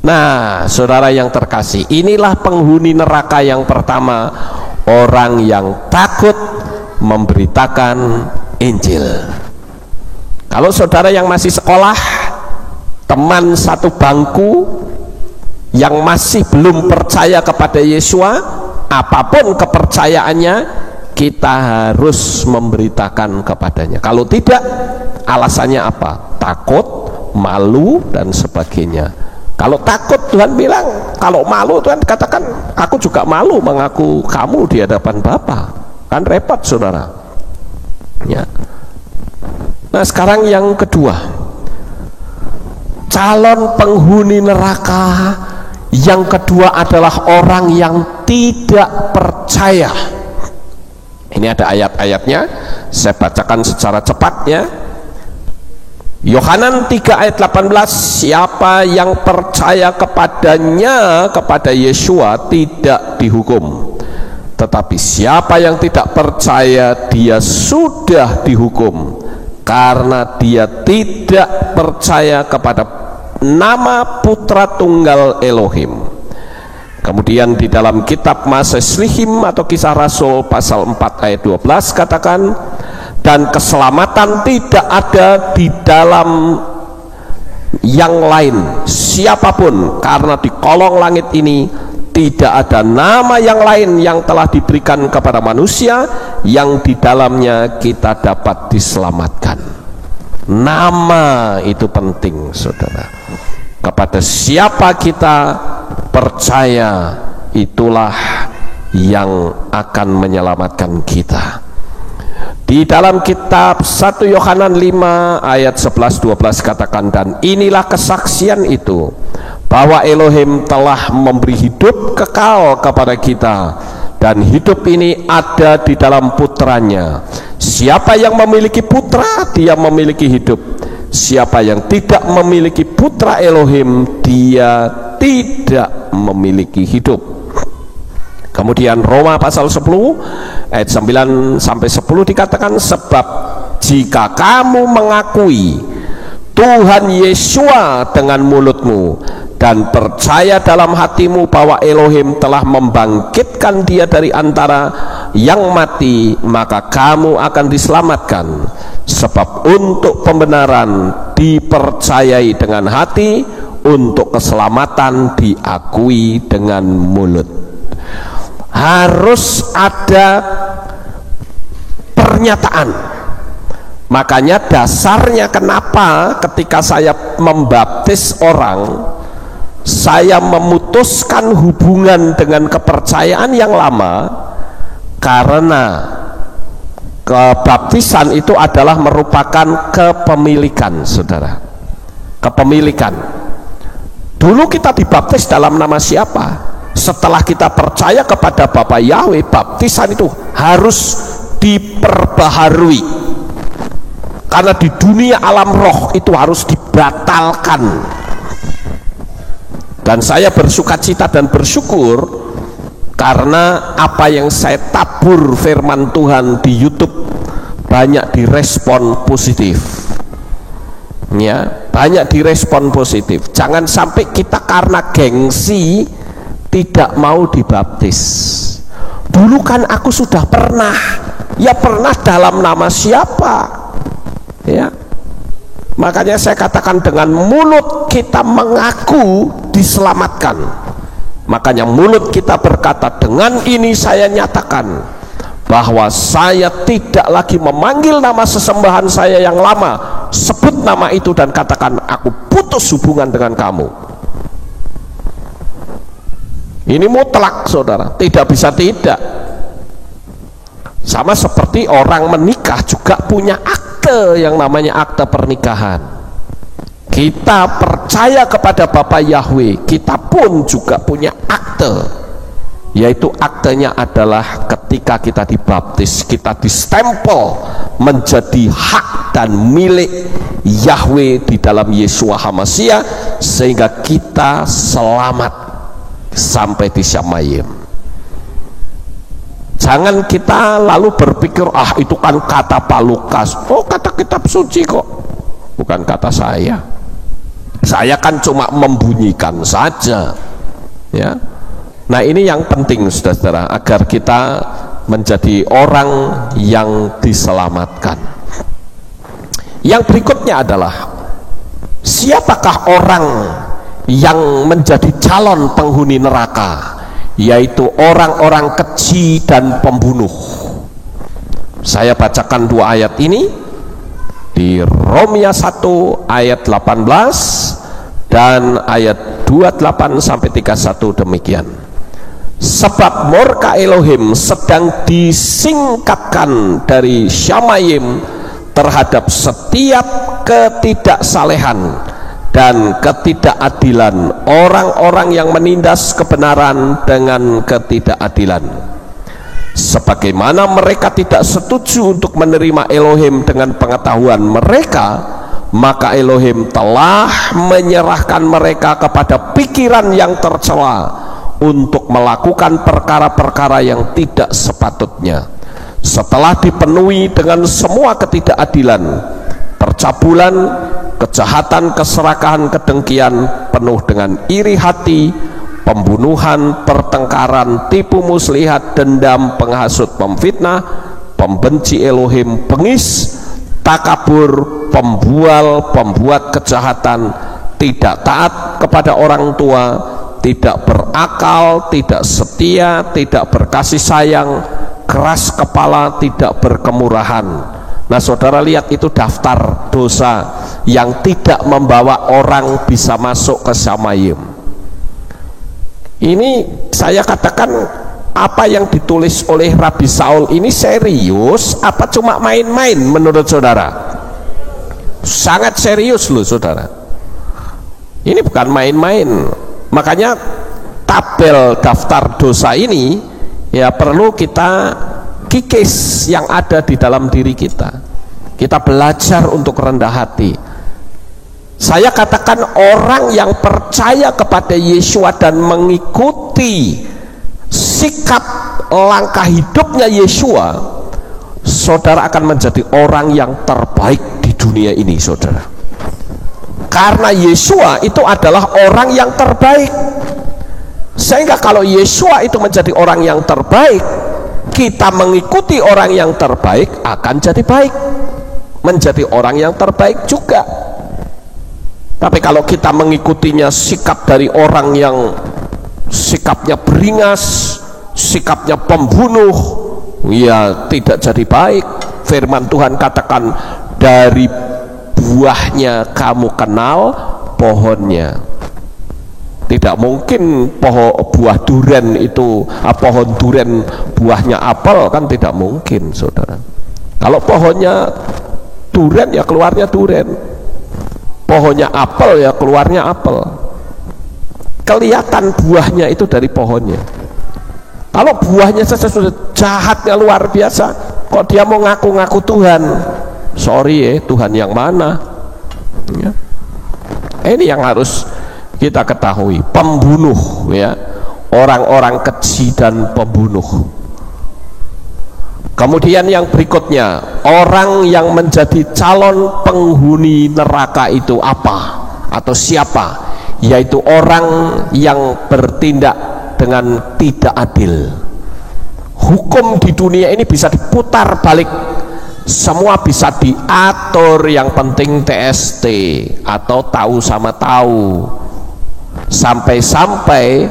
Nah, saudara yang terkasih, inilah penghuni neraka yang pertama, orang yang takut memberitakan Injil. Kalau saudara yang masih sekolah, teman satu bangku yang masih belum percaya kepada Yesua, apapun kepercayaannya, kita harus memberitakan kepadanya. Kalau tidak, alasannya apa? Takut, malu, dan sebagainya. Kalau takut, Tuhan bilang, kalau malu, Tuhan katakan, aku juga malu mengaku kamu di hadapan Bapa. Kan repot, saudara. Ya. Nah, sekarang yang kedua, calon penghuni neraka yang kedua adalah orang yang tidak percaya. Ini ada ayat-ayatnya, saya bacakan secara cepat ya. Yohanan 3 ayat 18, siapa yang percaya kepadanya, kepada Yesua, tidak dihukum. Tetapi siapa yang tidak percaya, dia sudah dihukum, karena dia tidak percaya kepada nama Putra Tunggal Elohim. Kemudian di dalam kitab Maseslihim atau Kisah Rasul pasal 4 ayat 12 katakan, dan keselamatan tidak ada di dalam yang lain siapapun, karena di kolong langit ini tidak ada nama yang lain yang telah diberikan kepada manusia yang di dalamnya kita dapat diselamatkan. Nama itu penting, saudara. Kepada siapa kita percaya, itulah yang akan menyelamatkan kita. Di dalam kitab 1 Yohanan 5 ayat 11-12 katakan, dan inilah kesaksian itu, bahwa Elohim telah memberi hidup kekal kepada kita, dan hidup ini ada di dalam putranya. Siapa yang memiliki putra, dia memiliki hidup. Siapa yang tidak memiliki putra Elohim, dia tidak memiliki hidup. Kemudian Roma pasal 10 ayat 9 sampai 10 dikatakan, sebab jika kamu mengakui Tuhan Yesua dengan mulutmu dan percaya dalam hatimu bahwa Elohim telah membangkitkan dia dari antara yang mati, maka kamu akan diselamatkan. Sebab untuk pembenaran dipercayai dengan hati, untuk keselamatan diakui dengan mulut. Harus ada pernyataan. Makanya dasarnya kenapa ketika saya membaptis orang, saya memutuskan hubungan dengan kepercayaan yang lama, karena kebaptisan itu adalah merupakan kepemilikan, saudara. Kepemilikan. Dulu kita dibaptis dalam nama siapa? Setelah kita percaya kepada Bapa Yahweh, baptisan itu harus diperbaharui, karena di dunia alam roh itu harus dibatalkan. Dan saya bersukacita dan bersyukur karena apa yang saya tabur firman Tuhan di YouTube banyak direspon positif. Ya, banyak direspon positif. Jangan sampai kita karena gengsi tidak mau dibaptis. Dulu kan aku sudah pernah. Ya pernah dalam nama siapa? Ya. Makanya saya katakan dengan mulut kita mengaku diselamatkan. Makanya mulut kita berkata, dengan ini saya nyatakan bahwa saya tidak lagi memanggil nama sesembahan saya yang lama. Sebut nama itu dan katakan, aku putus hubungan dengan kamu. Ini mutlak, saudara, tidak bisa tidak. Sama seperti orang menikah juga punya akte yang namanya akte pernikahan. Kita percaya kepada Bapa Yahweh, kita pun juga punya akte, yaitu aktenya adalah ketika kita dibaptis, kita distempel menjadi hak dan milik Yahweh di dalam Yeshua HaMashiach, sehingga kita selamat sampai di Syamayim. Jangan kita lalu berpikir, ah itu kan kata Pak Lukas, oh kata kitab suci kok, bukan kata saya kan cuma membunyikan saja, ya. Nah ini yang penting saudara-saudara, agar kita menjadi orang yang diselamatkan. Yang berikutnya adalah, siapakah orang yang menjadi calon penghuni neraka? Yaitu orang-orang keji dan pembunuh. Saya bacakan dua ayat ini di Romia 1 ayat 18 dan ayat 28 sampai 31 demikian. Sebab murka Elohim sedang disingkapkan dari Syamayim terhadap setiap ketidaksalehan dan ketidakadilan orang-orang yang menindas kebenaran dengan ketidakadilan, sebagaimana mereka tidak setuju untuk menerima Elohim dengan pengetahuan mereka, maka Elohim telah menyerahkan mereka kepada pikiran yang tercela untuk melakukan perkara-perkara yang tidak sepatutnya, setelah dipenuhi dengan semua ketidakadilan, percabulan, kejahatan, keserakahan, kedengkian, penuh dengan iri hati, pembunuhan, pertengkaran, tipu muslihat, dendam, penghasut, pemfitnah, pembenci Elohim, bengis, takabur, pembual, pembuat kejahatan, tidak taat kepada orang tua, tidak berakal, tidak setia, tidak berkasih sayang, keras kepala, tidak berkemurahan. Nah saudara lihat, itu daftar dosa yang tidak membawa orang bisa masuk ke Syamayim. Ini saya katakan, apa yang ditulis oleh Rabi Saul ini serius apa cuma main-main menurut saudara? Sangat serius loh saudara, ini bukan main-main. Makanya tabel daftar dosa ini ya perlu kita kikis yang ada di dalam diri kita. Kita belajar untuk rendah hati. Saya katakan, orang yang percaya kepada Yeshua dan mengikuti sikap langkah hidupnya Yeshua, saudara akan menjadi orang yang terbaik di dunia ini saudara. Karena Yeshua itu adalah orang yang terbaik, sehingga kalau Yeshua itu menjadi orang yang terbaik, kita mengikuti orang yang terbaik akan jadi baik, menjadi orang yang terbaik juga. Tapi kalau kita mengikutinya sikap dari orang yang sikapnya beringas, sikapnya pembunuh, ya tidak jadi baik. Firman Tuhan katakan, dari buahnya kamu kenal pohonnya. Tidak mungkin buah duren itu, pohon duren buahnya apel, kan tidak mungkin saudara. Kalau pohonnya duren ya keluarnya duren, pohonnya apel ya keluarnya apel. Kelihatan buahnya itu dari pohonnya. Kalau buahnya saja sudah jahatnya luar biasa, kok dia mau ngaku-ngaku Tuhan? Sorry ya, Tuhan yang mana ya? Ini yang harus kita ketahui. Pembunuh ya, orang-orang keji dan pembunuh. Kemudian yang berikutnya, orang yang menjadi calon penghuni neraka itu apa atau siapa? Yaitu orang yang bertindak dengan tidak adil. Hukum di dunia ini bisa diputar balik, semua bisa diatur, yang penting TST atau tahu sama tahu. Sampai-sampai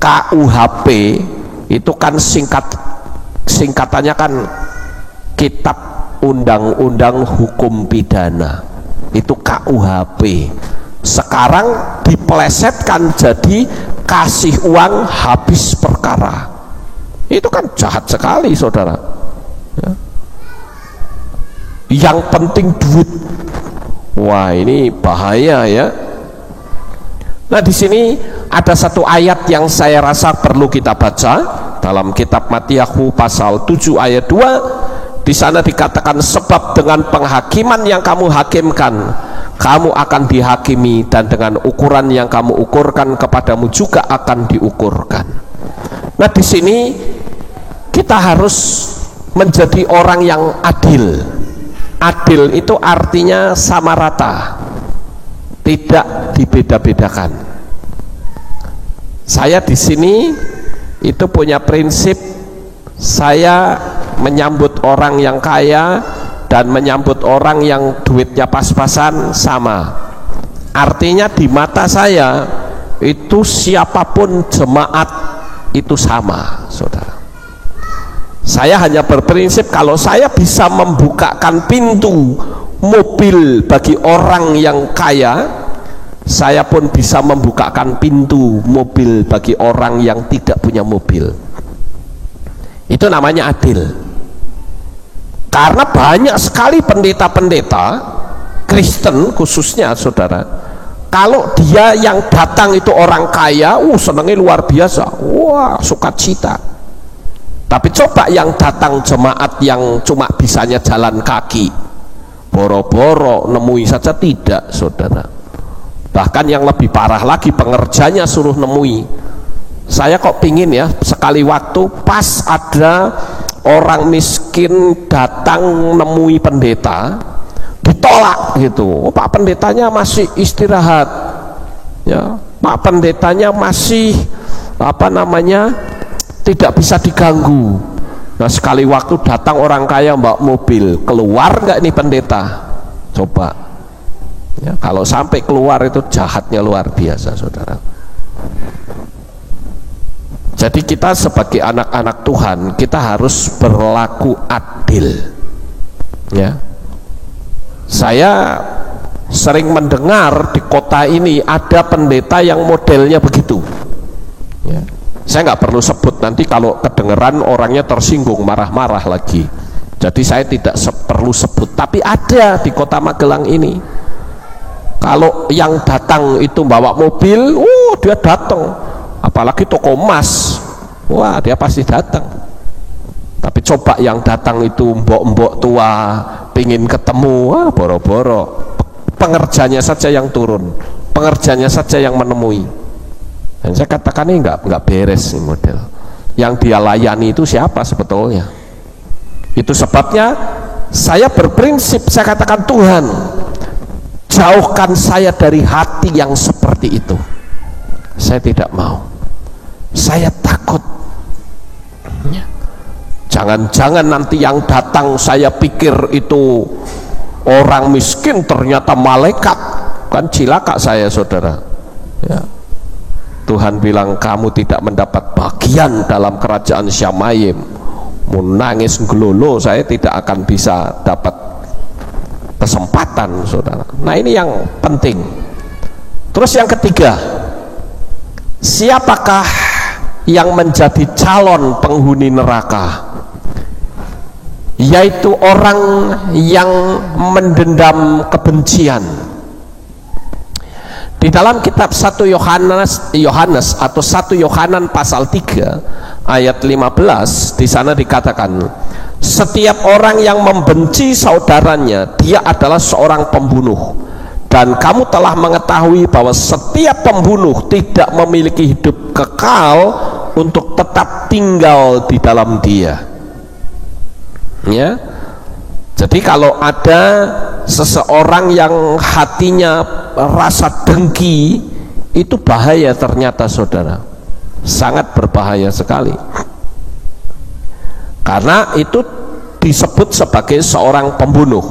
KUHP itu kan singkatannya kan Kitab Undang-Undang Hukum Pidana, itu KUHP. Sekarang dipelesetkan jadi kasih uang habis perkara. Itu kan jahat sekali saudara. yang penting duit. Wah, ini bahaya ya. Nah, di sini ada satu ayat yang saya rasa perlu kita baca dalam kitab Matiahu pasal 7 ayat 2. Di sana dikatakan, sebab dengan penghakiman yang kamu hakimkan, kamu akan dihakimi, dan dengan ukuran yang kamu ukurkan kepadamu juga akan diukurkan. Nah, di sini kita harus menjadi orang yang adil. Adil itu artinya sama rata, tidak dibeda-bedakan. Saya di sini itu punya prinsip, saya menyambut orang yang kaya dan menyambut orang yang duitnya pas-pasan sama. Artinya di mata saya itu siapapun jemaat itu sama, saudara. Saya hanya berprinsip kalau saya bisa membukakan pintu mobil bagi orang yang kaya, saya pun bisa membukakan pintu mobil bagi orang yang tidak punya mobil. Itu namanya adil. Karena banyak sekali pendeta-pendeta Kristen khususnya, saudara, kalau dia yang datang itu orang kaya, senangnya luar biasa, wah, sukacita. Tapi coba yang datang jemaat yang cuma bisanya jalan kaki, boro-boro nemui saja tidak, saudara. Bahkan yang lebih parah lagi, pengerjanya suruh nemui. Saya kok pingin ya, sekali waktu pas ada orang miskin datang nemui pendeta, ditolak gitu. Pak pendetanya masih istirahat ya, Pak pendetanya masih tidak bisa diganggu. Nah, sekali waktu datang orang kaya bawa mobil, keluar nggak ini pendeta? Coba ya, kalau sampai keluar itu jahatnya luar biasa, saudara. Jadi kita sebagai anak-anak Tuhan, kita harus berlaku adil ya. Saya sering mendengar di kota ini ada pendeta yang modelnya begitu ya. Saya nggak perlu sebut, nanti kalau kedengeran orangnya tersinggung, marah-marah lagi. Jadi saya tidak perlu sebut, tapi ada di kota Magelang ini. Kalau yang datang itu bawa mobil, dia datang. Apalagi toko emas, wah dia pasti datang. Tapi coba yang datang itu mbok-mbok tua, pingin ketemu, wah boro-boro. Pengerjanya saja yang turun, pengerjanya saja yang menemui. Dan saya katakan ini nggak beres nih model. Yang dia layani itu siapa sebetulnya? Itu sebabnya saya berprinsip, saya katakan, Tuhan, jauhkan saya dari hati yang seperti itu. Saya tidak mau. Saya takut. Jangan-jangan nanti yang datang saya pikir itu orang miskin, ternyata malaikat, kan cilaka saya, saudara ya. Tuhan bilang kamu tidak mendapat bagian dalam kerajaan Syamayim. Mau nangis ngelolo, saya tidak akan bisa dapat kesempatan, saudara. Nah, ini yang penting. Terus yang ketiga, siapakah yang menjadi calon penghuni neraka? Yaitu orang yang mendendam kebencian. Di dalam kitab 1 Yohanes atau 1 Yohanan pasal 3 ayat 15, di sana dikatakan, setiap orang yang membenci saudaranya, dia adalah seorang pembunuh. Dan kamu telah mengetahui bahwa setiap pembunuh tidak memiliki hidup kekal untuk tetap tinggal di dalam dia. Ya. Jadi kalau ada seseorang yang hatinya rasa dengki, itu bahaya ternyata, saudara. Sangat berbahaya sekali. Karena itu disebut sebagai seorang pembunuh.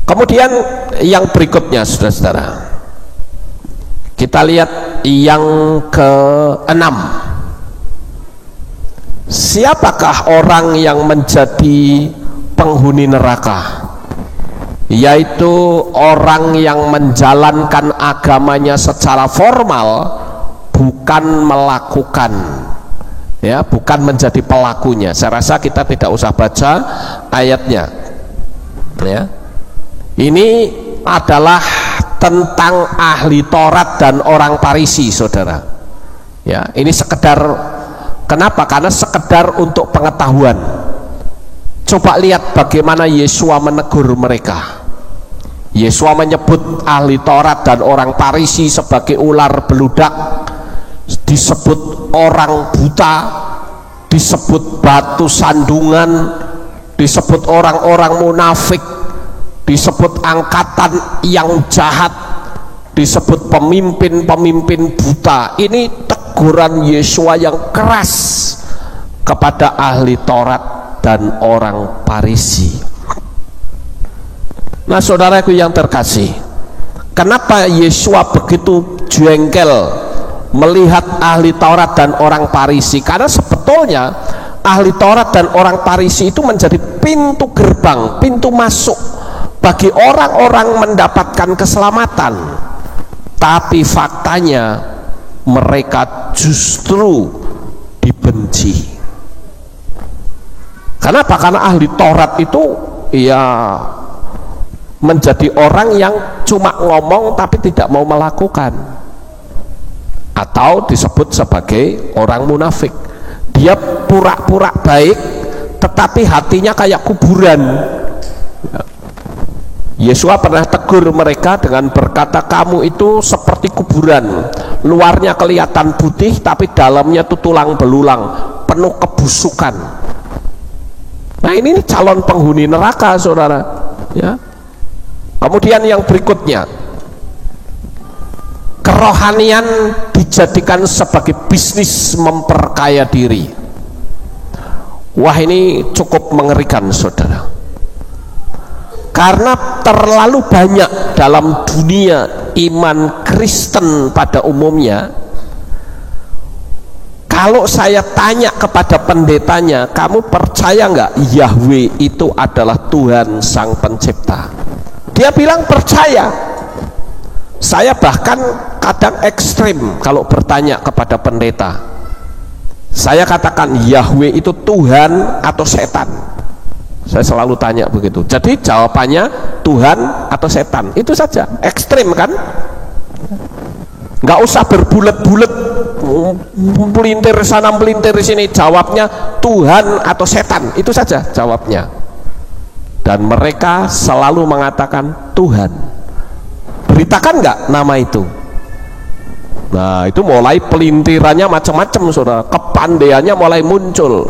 Kemudian yang berikutnya, saudara-saudara, kita lihat yang ke-6. Siapakah orang yang menjadi penghuni neraka? Yaitu orang yang menjalankan agamanya secara formal, bukan melakukan ya, bukan menjadi pelakunya. Saya rasa kita tidak usah baca ayatnya, ya. Ini adalah tentang ahli Taurat dan orang Farisi, saudara. Ya, ini sekedar, kenapa? Karena sekedar untuk pengetahuan. Coba lihat bagaimana Yesua menegur mereka. Yesua menyebut ahli Taurat dan orang Farisi sebagai ular beludak, disebut orang buta, disebut batu sandungan, disebut orang-orang munafik, disebut angkatan yang jahat, disebut pemimpin-pemimpin buta. Ini teguran Yesua yang keras kepada ahli Taurat dan orang Farisi. Nah, saudaraku yang terkasih, kenapa Yesua begitu jengkel melihat ahli Taurat dan orang Farisi? Karena sebetulnya ahli Taurat dan orang Farisi itu menjadi pintu gerbang, pintu masuk bagi orang-orang mendapatkan keselamatan. Tapi faktanya mereka justru dibenci. Kenapa? Karena ahli Taurat itu ya menjadi orang yang cuma ngomong tapi tidak mau melakukan, atau disebut sebagai orang munafik. Dia pura-pura baik tetapi hatinya kayak kuburan. Yesua pernah tegur mereka dengan berkata, kamu itu seperti kuburan, luarnya kelihatan putih tapi dalamnya itu tulang belulang, penuh kebusukan. Nah, ini calon penghuni neraka, saudara, ya. Kemudian yang berikutnya, kerohanian dijadikan sebagai bisnis memperkaya diri. Wah, ini cukup mengerikan, saudara, karena terlalu banyak dalam dunia iman Kristen pada umumnya. Kalau saya tanya kepada pendetanya, kamu percaya nggak Yahweh itu adalah Tuhan Sang Pencipta? Dia bilang percaya. Saya bahkan kadang ekstrim kalau bertanya kepada pendeta. Saya katakan, Yahweh itu Tuhan atau setan? Saya selalu tanya begitu. Jadi jawabannya Tuhan atau setan, itu saja. Ekstrim kan? Nggak usah berbulet-bulet, pelintir sana pelintir sini. Jawabnya Tuhan atau setan, itu saja jawabnya. Dan mereka selalu mengatakan Tuhan. Beritakan nggak nama itu? Nah, itu mulai pelintirannya macam-macam, saudara. Kepandaiannya mulai muncul.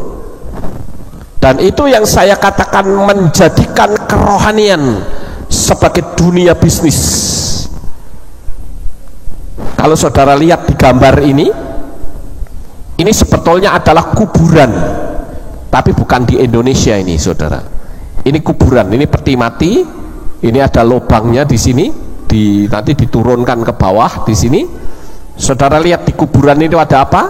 Dan itu yang saya katakan menjadikan kerohanian sebagai dunia bisnis. Kalau saudara lihat di gambar ini sebetulnya adalah kuburan, tapi bukan di Indonesia ini, saudara. Ini kuburan, ini peti mati, ini ada lubangnya di sini, nanti diturunkan ke bawah di sini. Saudara lihat di kuburan itu ada apa?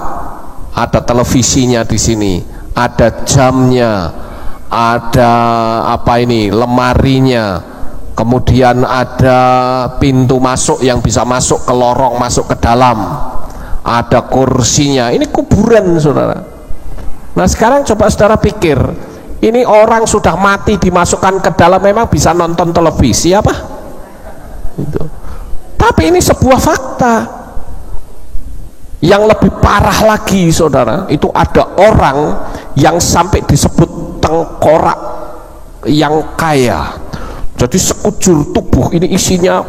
Ada televisinya di sini, ada jamnya, ada apa ini, lemarinya, kemudian ada pintu masuk yang bisa masuk ke lorong, masuk ke dalam, ada kursinya. Ini kuburan, saudara. Nah, sekarang coba saudara pikir, ini orang sudah mati dimasukkan ke dalam, memang bisa nonton televisi apa? Gitu. Tapi ini sebuah fakta. Yang lebih parah lagi, saudara, itu ada orang yang sampai disebut tengkorak yang kaya. Jadi sekujur tubuh ini isinya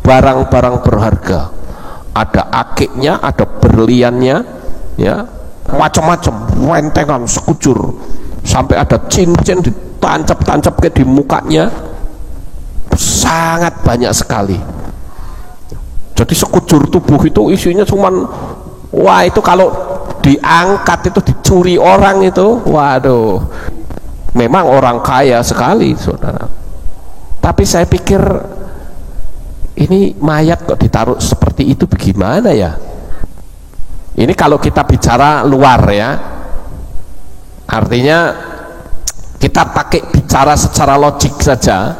barang-barang berharga. Ada akiknya, ada berliannya, ya, macam-macam, rentengan sekujur. Sampai ada cincin ditancap-tancap ke di mukanya, sangat banyak sekali. Jadi sekujur tubuh itu isinya cuman, wah, itu kalau diangkat itu dicuri orang itu, waduh, memang orang kaya sekali, saudara. Tapi saya pikir ini mayat kok ditaruh seperti itu, bagaimana ya? Ini kalau kita bicara luar, ya, artinya kita pakai bicara secara logik saja.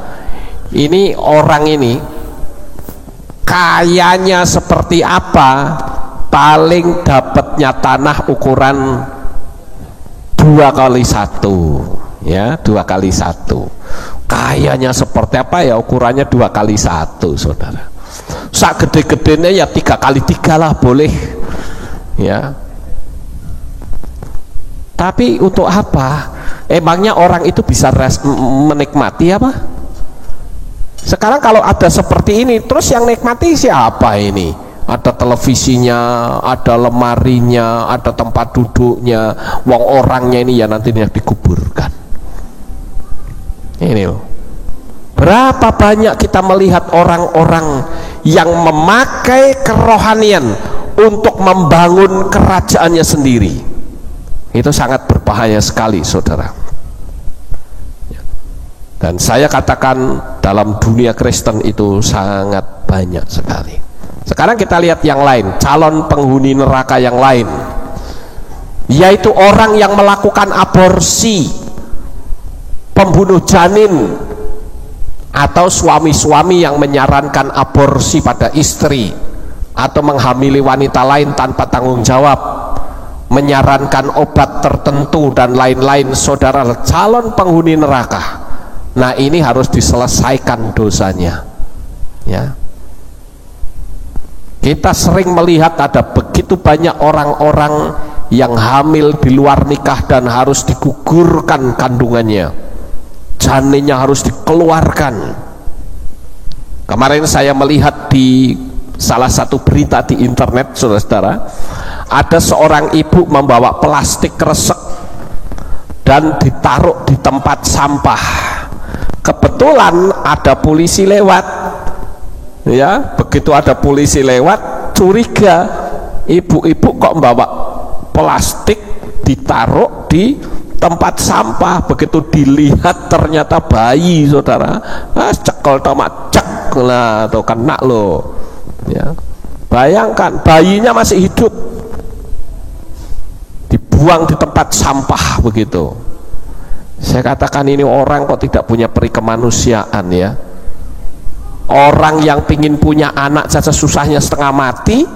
Ini orang ini kayanya seperti apa, paling dapatnya tanah ukuran 2x1, ya, 2x1. Kayanya seperti apa ya, ukurannya 2x1, saudara. Sak gede-gedenya ya 3x3 lah boleh, ya. Tapi untuk apa? Emangnya orang itu bisa menikmati apa? Sekarang kalau ada seperti ini, terus yang nikmati siapa ini? Ada televisinya, ada lemarinya, ada tempat duduknya, wong orangnya ini ya nantinya dikuburkan. Ini loh. Berapa banyak kita melihat orang-orang yang memakai kerohanian untuk membangun kerajaannya sendiri. Itu sangat berbahaya sekali, saudara. Dan saya katakan dalam dunia Kristen itu sangat banyak sekali. Sekarang kita lihat yang lain, calon penghuni neraka yang lain, yaitu orang yang melakukan aborsi, pembunuh janin, atau suami-suami yang menyarankan aborsi pada istri, atau menghamili wanita lain tanpa tanggung jawab, menyarankan obat tertentu dan lain-lain. Saudara, calon penghuni neraka. Nah, ini harus diselesaikan dosanya, ya. Kita sering melihat ada begitu banyak orang-orang yang hamil di luar nikah dan harus digugurkan kandungannya, janinnya harus dikeluarkan. Kemarin saya melihat di salah satu berita di internet, saudara-saudara, ada seorang ibu membawa plastik kresek dan ditaruh di tempat sampah. Kebetulan ada polisi lewat, ya. Begitu ada polisi lewat, curiga, ibu-ibu kok membawa plastik ditaruh di tempat sampah. Begitu dilihat ternyata bayi, saudara. Cekel tomat cek lah, tuh kena loh, ya. Bayangkan bayinya masih hidup, dibuang di tempat sampah begitu. Saya katakan ini orang kok tidak punya peri kemanusiaan, ya. Orang yang pingin punya anak saja susahnya setengah mati,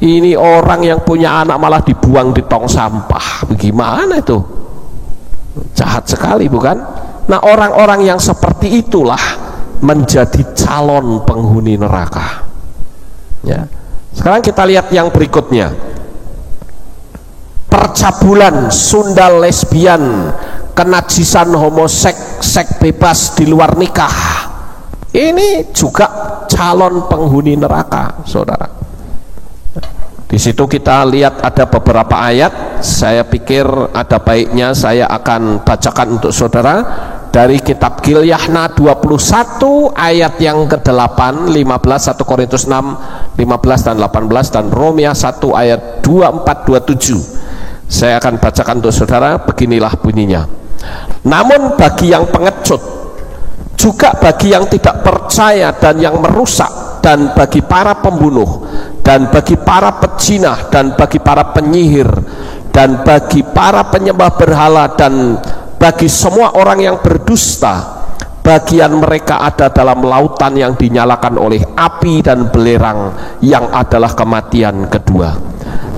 ini orang yang punya anak malah dibuang di tong sampah. Bagaimana itu? Jahat sekali, bukan? Nah, orang-orang yang seperti itulah menjadi calon penghuni neraka, ya. Sekarang kita lihat yang berikutnya, percabulan, sundal, lesbian, kenajisan, homoseks, seks bebas di luar nikah. Ini juga calon penghuni neraka, saudara. Di situ kita lihat ada beberapa ayat. Saya pikir ada baiknya saya akan bacakan untuk saudara dari kitab Gilyahna 21 ayat yang ke-8, 15, 1 Korintus 6, 15 dan 18, dan Romea 1 ayat 24, 27. Saya akan bacakan untuk saudara. Beginilah bunyinya. Namun bagi yang pengecut, juga bagi yang tidak percaya dan yang merusak, dan bagi para pembunuh, dan bagi para pezina, dan bagi para penyihir, dan bagi para penyembah berhala, dan bagi semua orang yang berdusta, bagian mereka ada dalam lautan yang dinyalakan oleh api dan belerang, yang adalah kematian kedua.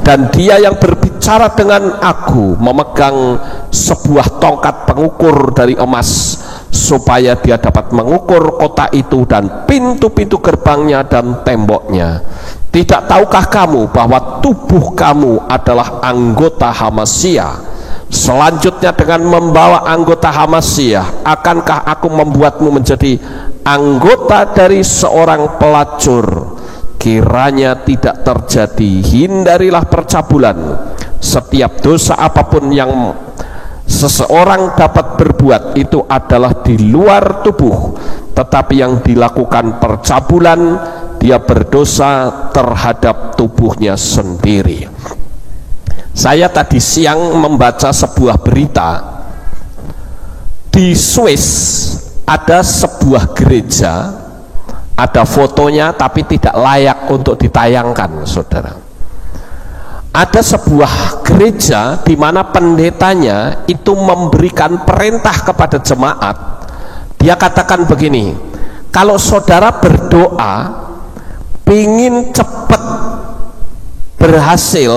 Dan dia yang berbicara dengan aku memegang sebuah tongkat pengukur dari emas, supaya dia dapat mengukur kota itu dan pintu-pintu gerbangnya dan temboknya. Tidak tahukah kamu bahwa tubuh kamu adalah anggota Hamasya? Selanjutnya, dengan membawa anggota Hamasya, akankah aku membuatmu menjadi anggota dari seorang pelacur? Kiranya tidak terjadi. Hindarilah percabulan. Setiap dosa apapun yang seseorang dapat berbuat itu adalah di luar tubuh, tetapi yang dilakukan percabulan, dia berdosa terhadap tubuhnya sendiri. Saya tadi siang membaca sebuah berita di Swiss. Ada sebuah gereja, ada fotonya tapi tidak layak untuk ditayangkan, saudara. Ada sebuah gereja di mana pendetanya itu memberikan perintah kepada jemaat. Dia katakan begini, kalau saudara berdoa pingin cepat berhasil,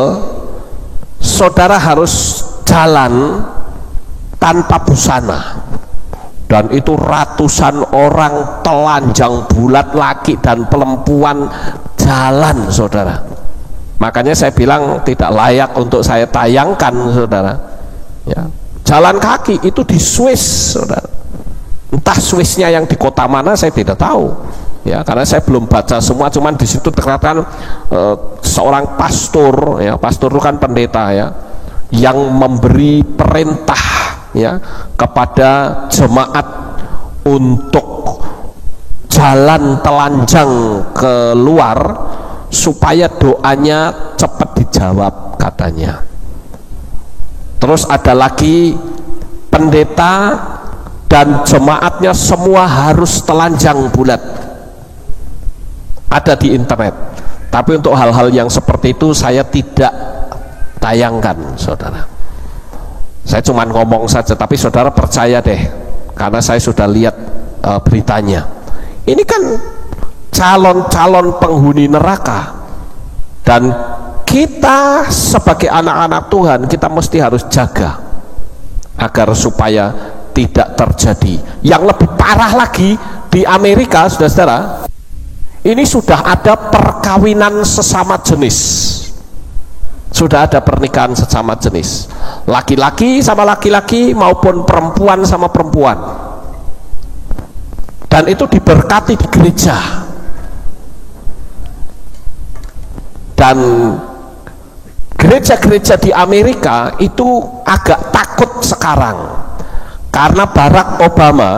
saudara harus jalan tanpa busana, dan itu ratusan orang telanjang bulat, laki dan perempuan jalan, saudara. Makanya saya bilang tidak layak untuk saya tayangkan, saudara. Ya, jalan kaki itu di Swiss, saudara. Entah Swissnya yang di kota mana saya tidak tahu, ya, karena saya belum baca semua. Cuman di situ terkatakan seorang pastor, ya, pastor itu kan pendeta, ya, yang memberi perintah, ya, kepada jemaat untuk jalan telanjang keluar supaya doanya cepat dijawab, katanya. Terus ada lagi pendeta dan jemaatnya semua harus telanjang bulat, ada di internet. Tapi untuk hal-hal yang seperti itu saya tidak tayangkan, saudara. Saya cuma ngomong saja, tapi saudara percaya deh, karena saya sudah lihat beritanya. Ini kan calon-calon penghuni neraka, dan kita sebagai anak-anak Tuhan, kita mesti harus jaga agar supaya tidak terjadi. Yang lebih parah lagi, di Amerika, saudara-saudara, ini sudah ada perkawinan sesama jenis. Sudah ada pernikahan sesama jenis, laki-laki sama laki-laki maupun perempuan sama perempuan, dan itu diberkati di gereja. Dan gereja-gereja di Amerika itu agak takut sekarang, karena Barack Obama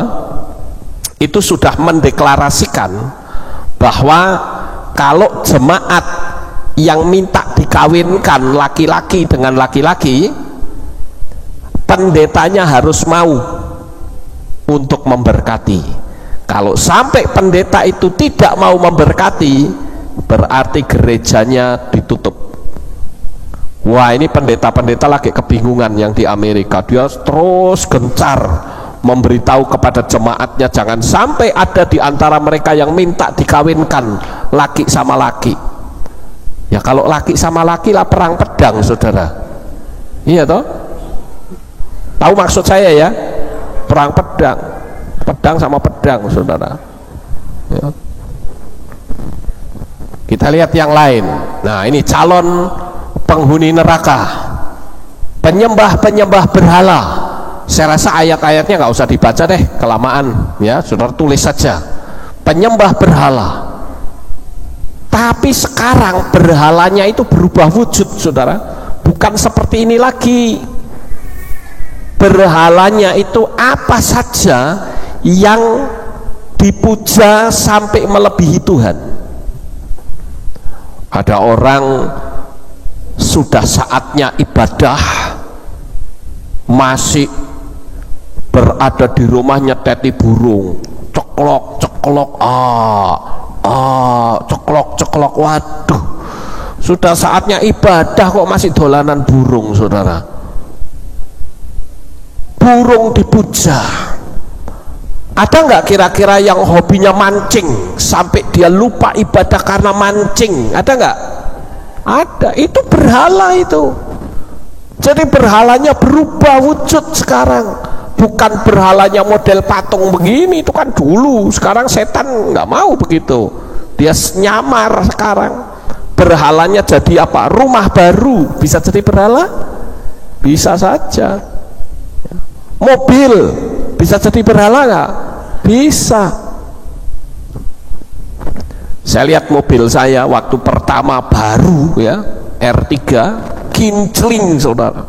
itu sudah mendeklarasikan bahwa kalau jemaat yang minta dikawinkan laki-laki dengan laki-laki, pendetanya harus mau untuk memberkati. Kalau sampai pendeta itu tidak mau memberkati, berarti gerejanya ditutup. Wah, ini pendeta-pendeta lagi kebingungan yang di Amerika. Dia terus gencar memberitahu kepada jemaatnya, jangan sampai ada di antara mereka yang minta dikawinkan laki sama laki. Ya, kalau laki sama laki lah perang pedang, saudara. Iya toh? Tahu maksud saya, ya? Perang pedang, pedang sama pedang, saudara. Ya. Kita lihat yang lain. Nah, ini calon penghuni neraka, penyembah-penyembah berhala. Saya rasa ayat-ayatnya nggak usah dibaca deh, kelamaan, ya, saudara tulis saja. Penyembah berhala. Tapi sekarang berhalanya itu berubah wujud, saudara. Bukan seperti ini lagi. Berhalanya itu apa saja yang dipuja sampai melebihi Tuhan. Ada orang sudah saatnya ibadah, masih berada di rumah nyeteti burung, ceklok ceklok, ceklok ceklok. Waduh, sudah saatnya ibadah kok masih dolanan burung, saudara. Burung dipuja. Ada nggak kira-kira yang hobinya mancing sampai dia lupa ibadah karena mancing? Ada nggak? Ada. Itu berhala itu. Jadi berhalanya berubah wujud sekarang. Bukan berhalanya model patung begini, itu kan dulu. Sekarang setan nggak mau begitu, dia nyamar sekarang. Berhalanya jadi apa? Rumah baru. Bisa jadi berhala? Bisa saja. Mobil bisa jadi berhala nggak? Bisa. Saya lihat mobil saya waktu pertama baru, ya, R3, kincling, saudara.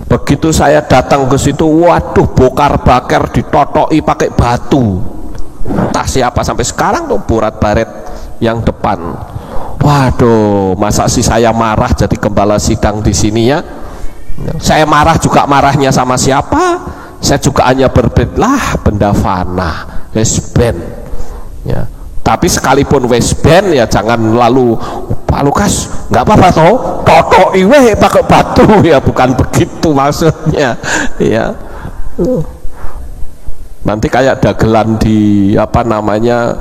Begitu saya datang ke situ, waduh, bokar bakar, ditotoi pakai batu. Entah siapa sampai sekarang tuh burat baret yang depan. Waduh, masa sih saya marah jadi gembala sidang di sini, ya? Saya marah juga, marahnya sama siapa? Saya juga hanya berbedlah, benda fana, westband, ya. Tapi sekalipun westband, ya jangan lalu Pak Lukas nggak apa-apa toh, totoi weh pakai batu, ya bukan begitu maksudnya, ya. Nanti kayak dagelan di apa namanya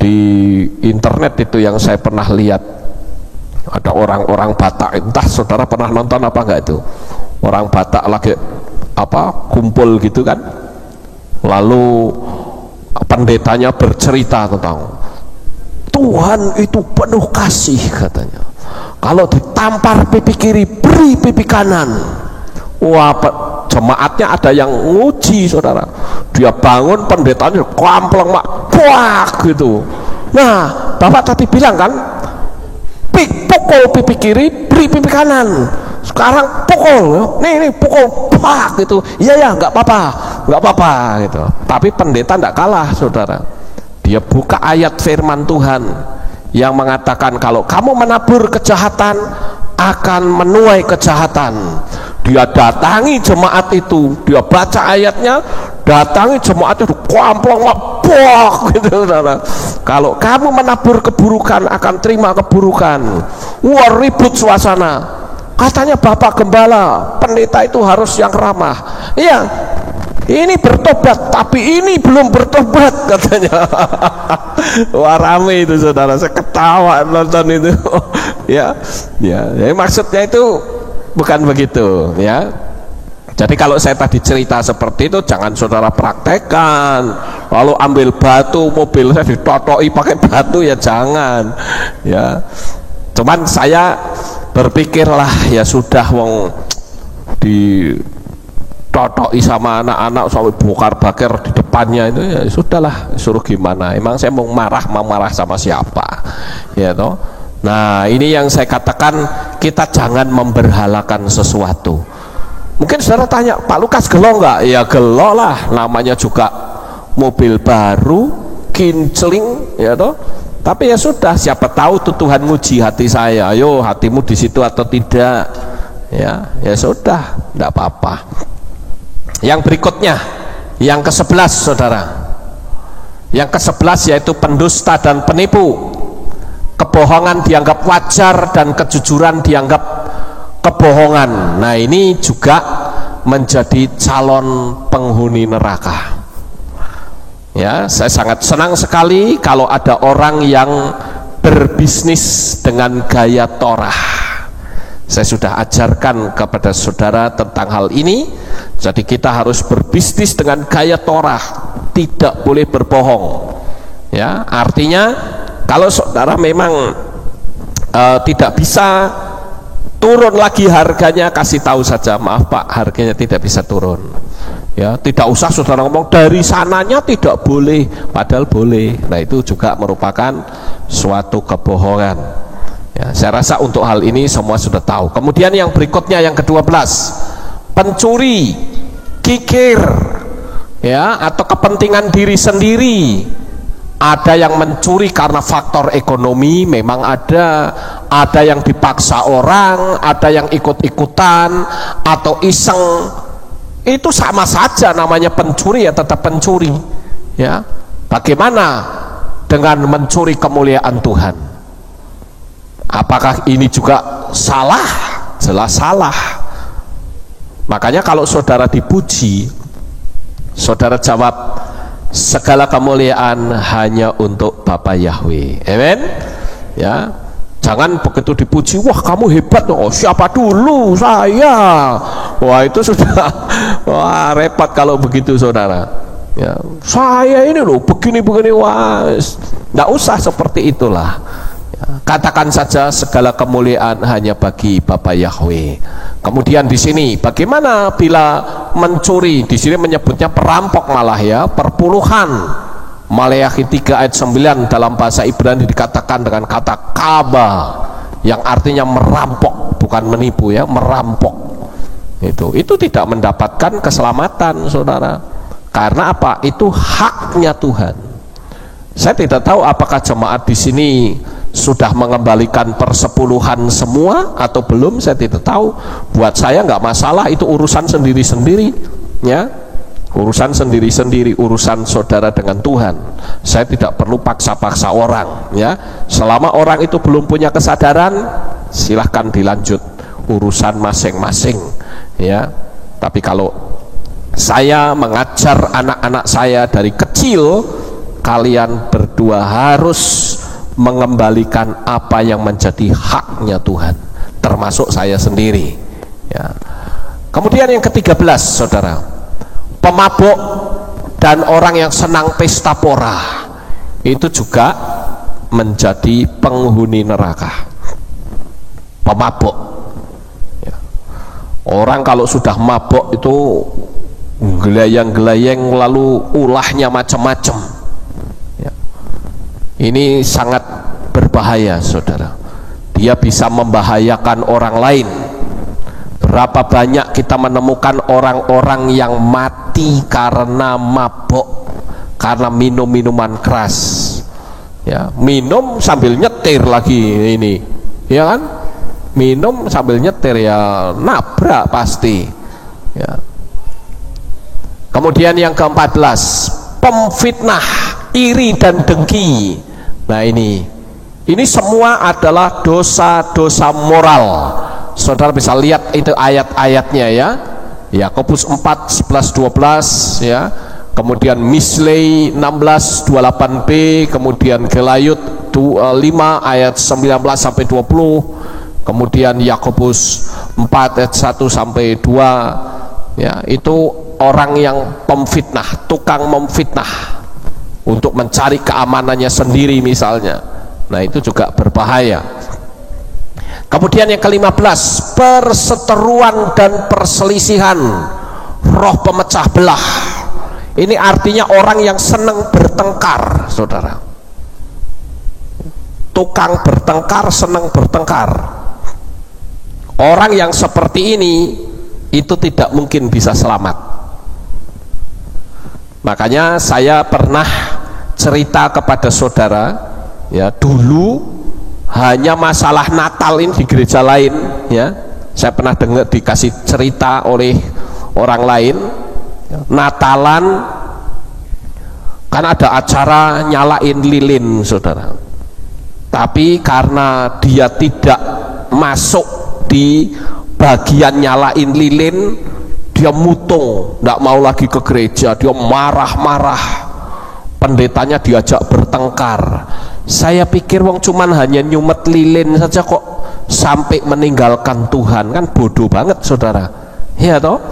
di internet itu yang saya pernah lihat, ada orang-orang Batak, entah saudara pernah nonton apa enggak itu. orang Batak lagi kumpul gitu kan, lalu pendetanya bercerita tentang Tuhan itu penuh kasih katanya, kalau ditampar pipi kiri beri pipi kanan. Wah, jemaatnya ada yang nguji saudara, dia bangun pendetanya kampleng mak buak gitu. Nah bapak tadi bilang kan, pukul pipi kiri beri pipi kanan, sekarang pukul nih pukul buak gitu. Iya nggak apa-apa gitu. Tapi pendeta nggak kalah saudara, dia buka ayat firman Tuhan yang mengatakan kalau kamu menabur kejahatan akan menuai kejahatan. Dia datangi jemaat itu, dia baca ayatnya, datangi jemaat itu kamplong mabok gitu saudara. Kalau kamu menabur keburukan akan terima keburukan. Wah, ribut suasana. Katanya Bapak Gembala, pendeta itu harus yang ramah. Iya, ini bertobat tapi ini belum bertobat katanya. Wah, rame itu saudara, saya ketawa nonton itu. ya maksudnya itu bukan begitu ya. Jadi kalau saya tadi cerita seperti itu jangan saudara praktekkan, lalu ambil batu, mobil saya ditotoi pakai batu, ya jangan ya. Cuman saya berpikirlah ya sudah, wong ditotoi sama anak-anak sampai bongkar bakar di depannya itu, ya sudahlah, suruh gimana, emang saya mau marah sama siapa ya toh. Nah ini yang saya katakan, kita jangan memberhalakan sesuatu. Mungkin saudara tanya, Pak Lukas gelo nggak? Ya gelo lah, namanya juga mobil baru, kincling ya toh. Tapi ya sudah, siapa tahu tuh Tuhan nguji hati saya, ayo hatimu di situ atau tidak ya sudah, tidak apa-apa. Yang berikutnya, yang ke-11 saudara, yang ke-11 yaitu pendusta dan penipu. Kebohongan dianggap wajar dan kejujuran dianggap kebohongan. Nah ini juga menjadi calon penghuni neraka ya. Saya sangat senang sekali kalau ada orang yang berbisnis dengan gaya Torah. Saya sudah ajarkan kepada saudara tentang hal ini. Jadi kita harus berbisnis dengan gaya Torah, tidak boleh berbohong ya. Artinya kalau saudara memang tidak bisa turun lagi harganya, kasih tahu saja, maaf Pak, harganya tidak bisa turun ya. Tidak usah saudara ngomong dari sananya tidak boleh, padahal boleh. Nah itu juga merupakan suatu kebohongan ya. Saya rasa untuk hal ini semua sudah tahu. Kemudian yang berikutnya, yang ke-12, pencuri, kikir ya, atau kepentingan diri sendiri. Ada yang mencuri karena faktor ekonomi, memang ada yang dipaksa orang, ada yang ikut-ikutan atau iseng. Itu sama saja, namanya pencuri ya tetap pencuri ya. Bagaimana dengan mencuri kemuliaan Tuhan? Apakah ini juga salah? Jelas salah. Makanya kalau saudara dipuji, saudara jawab, segala kemuliaan hanya untuk Bapa Yahweh. Amen ya. Jangan begitu dipuji, wah kamu hebat. Oh siapa dulu? Saya. Wah itu sudah wah repot kalau begitu saudara ya. Saya ini loh begini, wah nggak usah seperti itulah ya. Katakan saja segala kemuliaan hanya bagi Bapa Yahweh. Kemudian di sini bagaimana bila mencuri? Di sini menyebutnya perampok malah ya, perpuluhan. Maleakhi 3 ayat 9 dalam bahasa Ibrani dikatakan dengan kata kaba, yang artinya merampok, bukan menipu ya, merampok. Itu tidak mendapatkan keselamatan saudara. Karena apa? Itu haknya Tuhan. Saya tidak tahu apakah jemaat di sini sudah mengembalikan persepuluhan semua atau belum, saya tidak tahu. Buat saya nggak masalah, itu urusan sendiri-sendiri ya, urusan sendiri-sendiri, urusan saudara dengan Tuhan. Saya tidak perlu paksa-paksa orang ya. Selama orang itu belum punya kesadaran, silahkan dilanjut, urusan masing-masing ya. Tapi kalau saya mengajar anak-anak saya dari kecil, kalian berdua harus mengembalikan apa yang menjadi haknya Tuhan, termasuk saya sendiri ya. Kemudian yang ke-13, saudara, pemabuk dan orang yang senang pesta pora itu juga menjadi penghuni neraka. Pemabuk ya. Orang kalau sudah mabuk itu gelayang-gelayang, lalu ulahnya macam-macam ya. Ini sangat berbahaya, saudara. Dia bisa membahayakan orang lain. Berapa banyak kita menemukan orang-orang yang mati karena mabuk, karena minum minuman keras ya, minum sambil nyetir lagi ini ya kan, minum sambil nyetir ya nabrak pasti ya. Kemudian yang ke-14, pemfitnah, iri dan dengki. Nah ini semua adalah dosa-dosa moral. Saudara bisa lihat itu ayat-ayatnya ya. Yakobus 4, 11, 12 ya. Kemudian Misley 16, 28b, kemudian Gelayut 5 ayat 19 sampai 20. Kemudian Yakobus 4 ayat 1 sampai 2. Ya, itu orang yang pemfitnah, tukang memfitnah untuk mencari keamanannya sendiri misalnya. Nah, itu juga berbahaya. Kemudian yang ke-15, perseteruan dan perselisihan, roh pemecah belah. Ini artinya orang yang senang bertengkar, saudara. Tukang bertengkar, senang bertengkar. Orang yang seperti ini itu tidak mungkin bisa selamat. Makanya saya pernah cerita kepada saudara ya, dulu hanya masalah Natal ini di gereja lain ya, saya pernah dengar dikasih cerita oleh orang lain, Natalan kan ada acara nyalain lilin, saudara, tapi karena dia tidak masuk di bagian nyalain lilin, dia mutung, tidak mau lagi ke gereja, dia marah-marah, pendetanya diajak bertengkar. Saya pikir wong cuman hanya nyumet lilin saja kok sampai meninggalkan Tuhan, kan bodoh banget, saudara. Ya toh?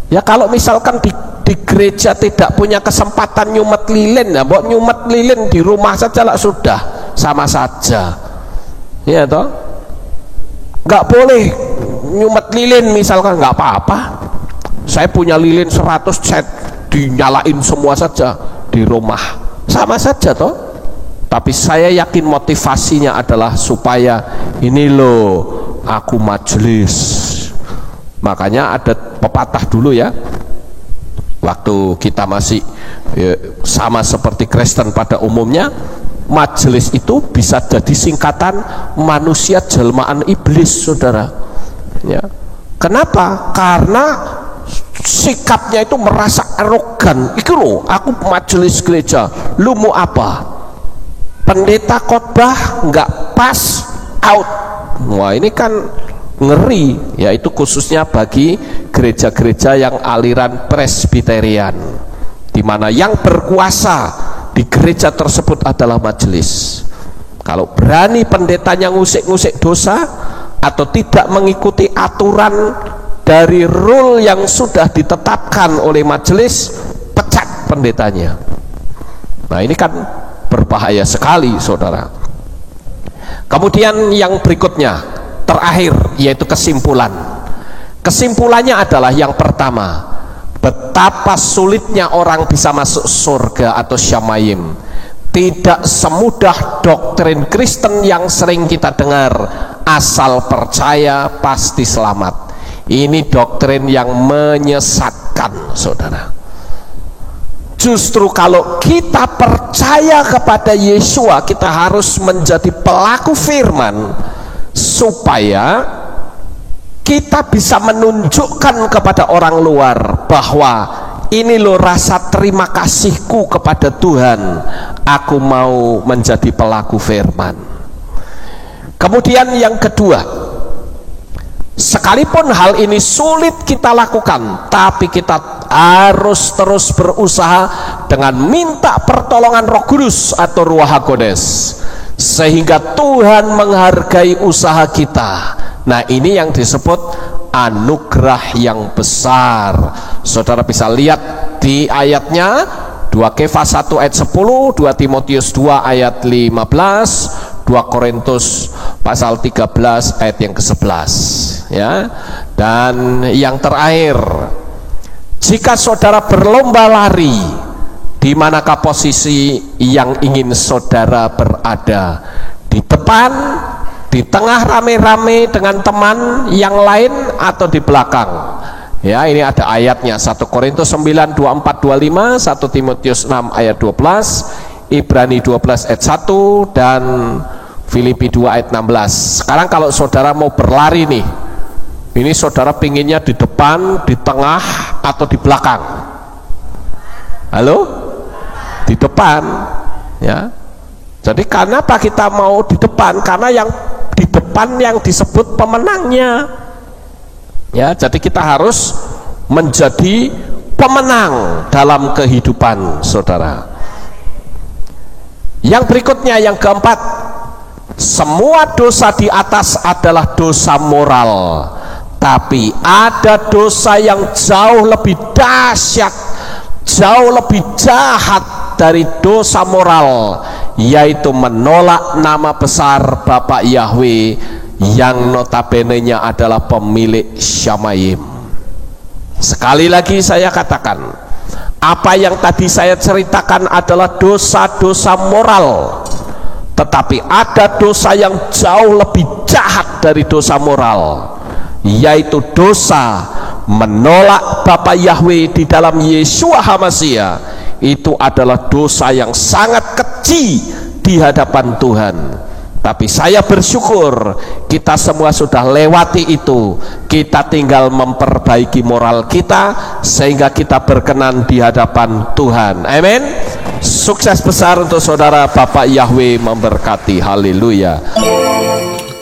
Ya kalau misalkan di gereja tidak punya kesempatan nyumet lilin, ya buat nyumet lilin di rumah saja lah, sudah sama saja. Ya toh? Nggak boleh nyumet lilin misalkan, nggak apa-apa. Saya punya lilin 100 set, dinyalain semua saja di rumah, sama saja toh. Tapi saya yakin motivasinya adalah supaya ini loh aku majelis. Makanya ada pepatah dulu ya, waktu kita masih ya, sama seperti Kristen pada umumnya, majelis itu bisa jadi singkatan manusia jelmaan iblis, saudara ya. Kenapa? Karena sikapnya itu merasa arogan. Itu loh aku majelis gereja, lu mau apa? Pendeta khotbah nggak pas, out. Wah ini kan ngeri ya, itu khususnya bagi gereja-gereja yang aliran Presbyterian, di mana yang berkuasa di gereja tersebut adalah majelis. Kalau berani pendetanya ngusik-ngusik dosa atau tidak mengikuti aturan dari rule yang sudah ditetapkan oleh majelis, pecat pendetanya. Nah ini kan berbahaya sekali, saudara. Kemudian yang berikutnya, terakhir, yaitu kesimpulan. Kesimpulannya adalah yang pertama, betapa sulitnya orang bisa masuk surga atau syamayim. Tidak semudah doktrin Kristen yang sering kita dengar, asal percaya pasti selamat. Ini doktrin yang menyesatkan, saudara. Justru kalau kita percaya kepada Yesua, kita harus menjadi pelaku firman supaya kita bisa menunjukkan kepada orang luar bahwa ini loh rasa terima kasihku kepada Tuhan, aku mau menjadi pelaku firman. Kemudian yang kedua, sekalipun hal ini sulit kita lakukan, tapi kita harus terus berusaha dengan minta pertolongan Roh Kudus atau Ruach HaKodes, sehingga Tuhan menghargai usaha kita. Nah ini yang disebut anugerah yang besar. Saudara bisa lihat di ayatnya 2 Kefas 1 ayat 10, 2 Timotius 2 ayat 15, 2 Korintus pasal 13 ayat yang ke-11 ya. Dan yang terakhir, jika saudara berlomba lari, di manakah posisi yang ingin saudara berada? Di depan, di tengah rame-rame dengan teman yang lain, atau di belakang? Ya, ini ada ayatnya, 1 Korintus 9 24 25, 1 Timotius 6 ayat 12, Ibrani 12 ayat 1, dan Filipi 2 ayat 16. Sekarang kalau saudara mau berlari nih, ini saudara pinginnya di depan, di tengah, atau di belakang? Halo? Di depan ya. Jadi kenapa kita mau di depan? Karena yang di depan yang disebut pemenangnya ya. Jadi kita harus menjadi pemenang dalam kehidupan saudara. Yang berikutnya, yang keempat, semua dosa di atas adalah dosa moral, tapi ada dosa yang jauh lebih dahsyat, jauh lebih jahat dari dosa moral, yaitu menolak nama besar Bapa Yahweh yang notabene-nya adalah pemilik Syamayim. Sekali lagi saya katakan, apa yang tadi saya ceritakan adalah dosa-dosa moral, tetapi ada dosa yang jauh lebih jahat dari dosa moral, yaitu dosa menolak Bapa Yahweh di dalam Yeshua HaMashiach. Itu adalah dosa yang sangat kecil di hadapan Tuhan. Tapi saya bersyukur kita semua sudah lewati itu. Kita tinggal memperbaiki moral kita sehingga kita berkenan di hadapan Tuhan. Amin. Sukses besar untuk saudara. Bapak Yahweh memberkati. Haleluya.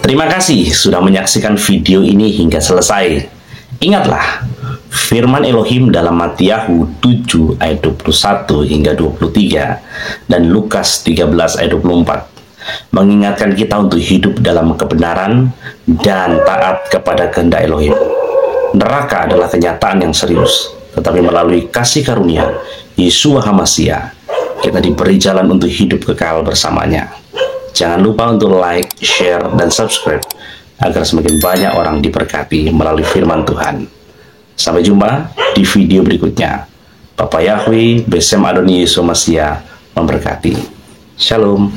Terima kasih sudah menyaksikan video ini hingga selesai. Ingatlah, firman Elohim dalam Matiyahu 7 ayat 21 hingga 23 dan Lukas 13 ayat 24 mengingatkan kita untuk hidup dalam kebenaran dan taat kepada kehendak Elohim. Neraka adalah kenyataan yang serius, tetapi melalui kasih karunia Yeshua HaMashiach kita diberi jalan untuk hidup kekal bersamanya. Jangan lupa untuk like, share, dan subscribe agar semakin banyak orang diberkati melalui firman Tuhan. Sampai jumpa di video berikutnya. Bapak Yahweh, Besem Adoni Yesus Mashiach memberkati. Shalom.